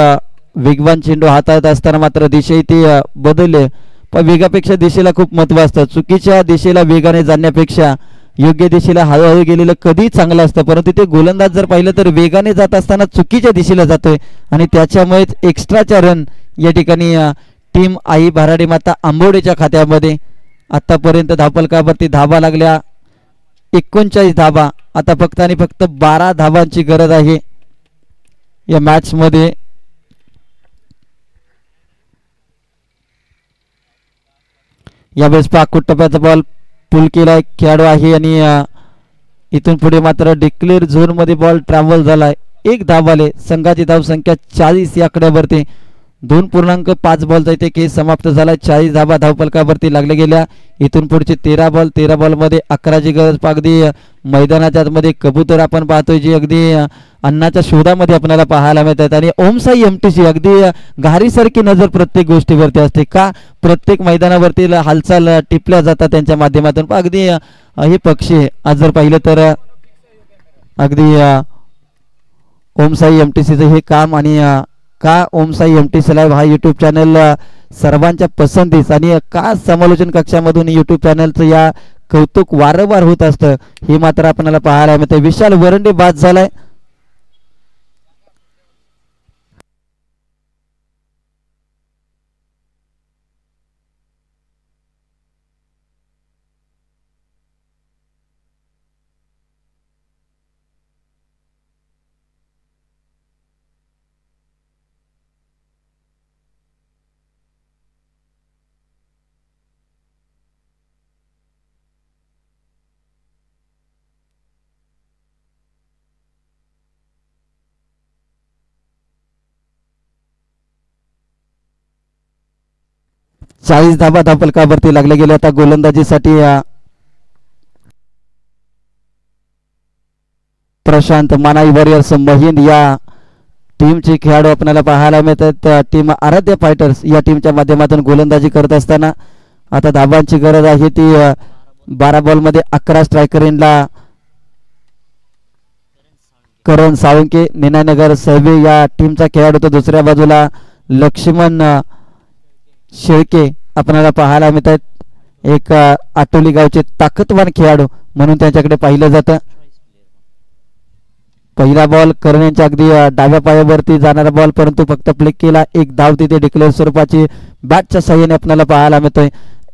वेगवान चेंडू हातात असताना मात्र दिशा ते बदलले. पण वेगापेक्षा दिशेला खूप महत्व असतं. चुकीच्या दिशेला वेगाने जाण्यापेक्षा योग्य दिशेला हळूहळू गेलेलं कधी चांगलं असतं, परंतु ते गोलंदाज जर पाहिलं तर वेगाने जात असताना चुकीच्या दिशेला जातोय आणि त्याच्यामुळेच एक्स्ट्राचा रन या ठिकाणी टीम आई भराडी माता आंबोडेच्या खात्यामध्ये. आतापर्यंत धावफलकावरती धावा लागल्या 39 धावा. आता फक्त आणि फक्त 12 धावांची गरज आहे. या मॅच मध्ये. यावेळेस पाकूट टप्प्याचा बॉल पुल केलाय खेळाडू आहे आणि इथून पुढे मात्र डिक्लेअर झोन मध्ये बॉल ट्रॅव्हल झालाय. एक धाव आले. संघाची धाव संख्या 40 या आकड्यावरती 2.5 बॉलचा इथे खेळ समाप्त झालाय. 40 धावा धावफलकावरती लागल्या गेल्या. इथून पुढचे 13 बॉल मध्ये 11ची गरज. अगदी मैदानाच्या आतमध्ये कबूतर आपण पाहतोय जी अगदी अन्नाच्या शोधामध्ये आपल्याला पाहायला मिळतात आणि ओमसाई एमटीसी अगदी घारीसारखी नजर प्रत्येक गोष्टीवरती असते का. प्रत्येक मैदानावरती हालचाल टिपल्या जातात त्यांच्या माध्यमातून. अगदी हे पक्षी आज जर पाहिलं तर अगदी ओमसाई एमटीसीचं हे काम आणि का ओमसाई एमटीसी लाईव्ह हा यूट्यूब चॅनल सर्वांच्या पसंतीस आणि का समालोचन कक्षामधून यूट्यूब चॅनलचं या कौतुक वारंवार होत असतं हे मात्र आपल्याला पाहायला मिळतं. विशाल वरंडे बाद झालाय. चाळीस धाबा धावफलकावरती लागले गेले. आता गोलंदाजीसाठी प्रशांत मानाई वॉरियर्स महिंद या टीमचे खेळाडू आपल्याला पाहायला मिळतात. टीम आराध्य फायटर्स या टीमच्या माध्यमातून गोलंदाजी करत असताना आता धाबांची गरज आहे ती 12 बॉलमध्ये 11 स्ट्रायकरींना करण साळुंके निनानगर सहबे या टीमचा खेळाडू. तर दुसऱ्या बाजूला लक्ष्मण शेळके आपल्याला पाहायला मिळतात. एक आटोली गावचे ताकदवान खेळाडू म्हणून त्यांच्याकडे पाहिलं जातं. पहिला बॉल करण यांच्या अगदी डाव्या पायावरती जाणारा बॉल परंतु फक्त प्ले केला. एक धाव तिथे डिक्लेअर स्वरूपाची बॅटच्या साह्याने आपल्याला पाहायला मिळतोय.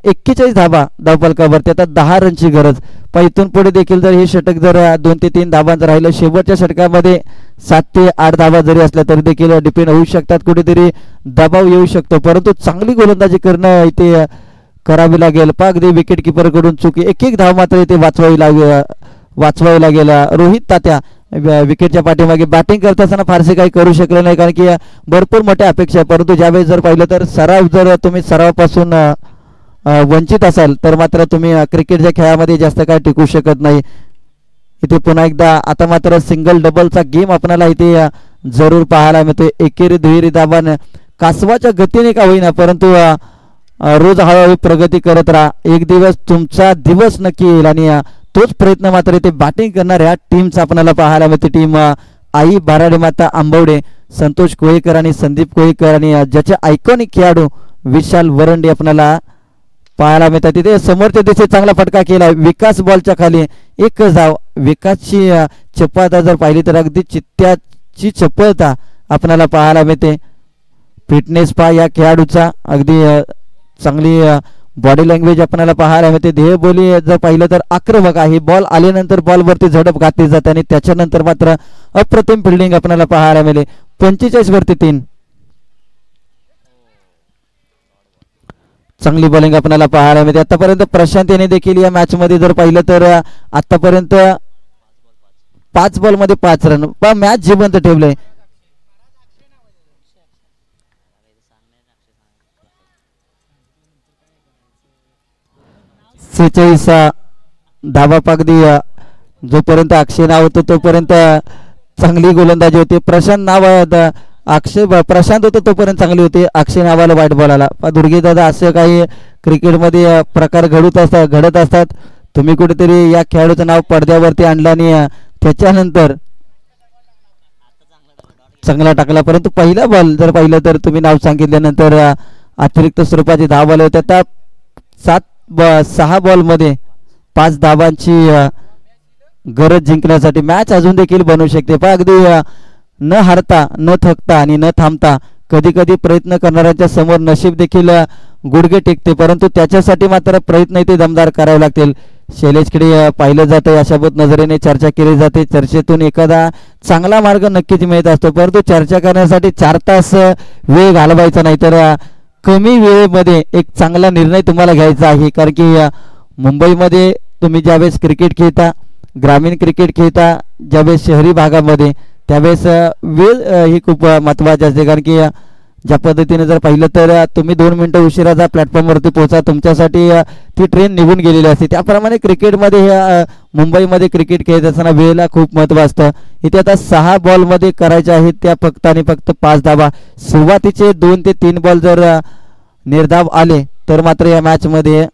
41 धावा धावफलकावरती आता 10 रनची गरज. पण इथून पुढे देखील जर हे षटक जर 2 ते 3 धावांचं राहिलं शेवटच्या षटकामध्ये 7 ते 8 धावा जरी असल्या तरी देखील डिपेंड होऊ शकतात. कुठेतरी दबाव येऊ शकतो परंतु चांगली गोलंदाजी करणं इथे करावी लागेल. अगदी विकेट किपर कडून चुकी. एक धाव मात्र इथे वाचवावी लागेल. रोहित तात्या विकेटच्या पाठीमागे बॅटिंग करत असताना फारसे काही करू शकले नाही कारण की भरपूर मोठ्या अपेक्षा आहे. परंतु ज्यावेळेस जर पाहिलं तर जर तुम्ही सरावापासून वंचित असाल तर मात्र तुम्ही क्रिकेटच्या खेळामध्ये जास्त काय टिकू शकत नाही. इथे पुन्हा एकदा आता मात्र सिंगल डबलचा गेम आपल्याला इथे जरूर पाहायला मिळतोय. एकेरी दुहेरी दाबान कासवाच्या गतीने का होईना परंतु रोज हळूहळू प्रगती करत राहा. एक दिवस तुमचा दिवस नक्की येईल आणि तोच प्रयत्न मात्र इथे बॅटिंग करणाऱ्या टीमचा आपल्याला पाहायला मिळते. टीम आई बाराडे माता आंबवडे संतोष कोळेकर आणि संदीप कोळेकर आणि ज्याचे आयकॉनिक खेळाडू विशाल वरंडे आपल्याला पाहायला मिळतात. तिथे समोरच्या दिशेत चांगला फटका केला. विकास बॉलच्या खाली एकच धाव. विकासची चपळता जर पाहिली तर अगदी चित्त्याची चपळता आपल्याला पाहायला मिळते. फिटनेस पहा या खेळाडूचा. अगदी चांगली बॉडी लँग्वेज आपल्याला पाहायला मिळते. ध्येयबोली जर पाहिलं तर आक्रमक आहे. बॉल आल्यानंतर बॉलवरती झडप घातली जाते आणि त्याच्यानंतर मात्र अप्रतिम फिल्डिंग आपल्याला पाहायला मिळेल. 45 वरती 3. चांगली बॉलिंग आपल्याला पाहायला मिळते. आतापर्यंत प्रशांत याने देखील या मॅच मध्ये जर पाहिलं तर आतापर्यंत 5 बॉलमध्ये 5 रन मॅच जिवंत ठेवलंय. धावा अगदी जोपर्यंत अक्षय नाव होतं तोपर्यंत चांगली गोलंदाजी होती. प्रशांत नाव प्रशांत होतं तोपर्यंत चांगली होती. अक्षय नावाला वाईट बॉल आला. दुर्गे दादा असं काही क्रिकेटमध्ये प्रकार घडत असतात. तुम्ही कुठेतरी या खेळाडूचं नाव पडद्यावरती आणलं आणि त्याच्यानंतर चांगला टाकला. परंतु पहिला बॉल जर पाहिलं तर तुम्ही नाव सांगितल्यानंतर अतिरिक्त स्वरूपाची धाव आली होती. आता 6 बॉलमध्ये 5 धावांची गरज जिंकण्यासाठी मॅच अजून देखील बनवू शकते. पण अगदी न हारता न थकता आणि न थांबता कधी कधी प्रयत्न करणाऱ्यांच्या समोर नशीब देखील गुडघे टेकते, परंतु त्याच्यासाठी मात्र प्रयत्न ते दमदार करावे लागतील. शैलेशकडे पाहिलं जातं, अशाभूत नजरेने चर्चा केली जाते. चर्चेतून एखादा चांगला मार्ग नक्कीच मिळत असतो, परंतु चर्चा करण्यासाठी 4 तास वेळ घालवायचा नाही, तर कमी वेळेमध्ये एक चांगला निर्णय तुम्हाला घ्यायचा आहे. कारण की मुंबईमध्ये तुम्ही ज्यावेळेस क्रिकेट खेळता, ग्रामीण क्रिकेट खेळता, ज्यावेळेस शहरी भागामध्ये, त्यावेळेस वेळ ही खूप महत्त्वाची असते. कारण की ज्या पद्धतीने जर पाहिलं तर तुम्ही 2 मिनिटं उशिरा जा प्लॅटफॉर्मवरती पोहोचा, तुमच्यासाठी ती ट्रेन निघून गेलेली असते. त्याप्रमाणे क्रिकेटमध्ये मुंबईमध्ये क्रिकेट खेळत असताना वेळेला खूप महत्त्व असतं. इथे आता 6 बॉलमध्ये करायचे आहेत त्या फक्त आणि फक्त 5 धावा. सुरुवातीचे 2 ते 3 बॉल जर निर्धाव आले तर मात्र या मॅचमध्ये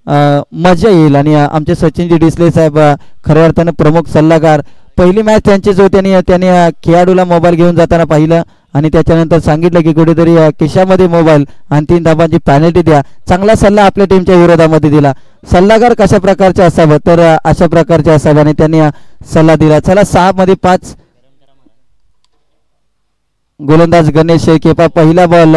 मजा येईल. आणि आमचे सचिनजी डिसले साहेब खऱ्या अर्थानं प्रमुख सल्लागार, पहिली मॅच त्यांचीच होती आणि त्याने खेळाडूला मोबाईल घेऊन जाताना पाहिलं आणि त्याच्यानंतर सांगितलं की कुठेतरी खिशामध्ये मोबाईल आणि 3 धाबांची पॅनल्टी द्या. चांगला सल्ला आपल्या टीमच्या विरोधामध्ये दिला. सल्लागार कशा प्रकारचे असावं, तर अशा प्रकारचे असावं आणि त्यांनी सल्ला दिला. चला 6 मध्ये 5. गोलंदाज गणेश शेळकेपा, पहिला बॉल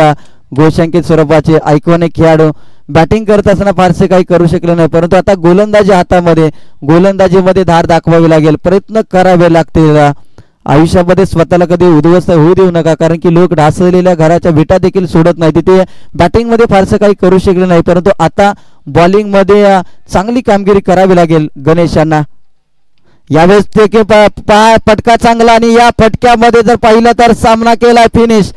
गोशंकित स्वरूपाचे आयकॉनिक खेळाडू बॅटिंग करत असताना फारसे काही करू शकले नाही, परंतु आता गोलंदाजी हातामध्ये, गोलंदाजीमध्ये धार दाखवावी लागेल, प्रयत्न करावे लागतील. आयुष्यामध्ये स्वतःला कधी उद्ध्वस्त होऊ देऊ नका, कारण की लोक ढासळलेल्या घराच्या विटा देखील सोडत नाही. तिथे बॅटिंगमध्ये फारसं काही करू शकले नाही, परंतु आता बॉलिंगमध्ये चांगली कामगिरी करावी लागेल गणेशांना. यावेळेस ते फटका चांगला आणि या फटक्यामध्ये जर पाहिलं तर सामना केला फिनिश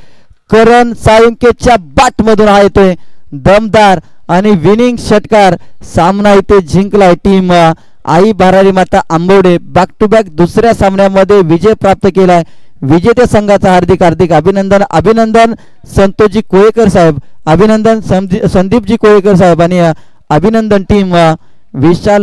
करण साळुंकेच्या बॅट मधून हा येतोय दमदार आणि विनिंग षटकार. सामना इथे जिंकलाय टीम आई भरारी माता आंबवडे. बॅक टू बॅक दुसऱ्या सामन्यामध्ये विजय प्राप्त केलाय. विजेत्या संघाचा हार्दिक हार्दिक अभिनंदन. अभिनंदन संतोषजी कोळेकर साहेब, अभिनंदन संदीपजी कोळेकर साहेब आणि अभिनंदन टीम विशाल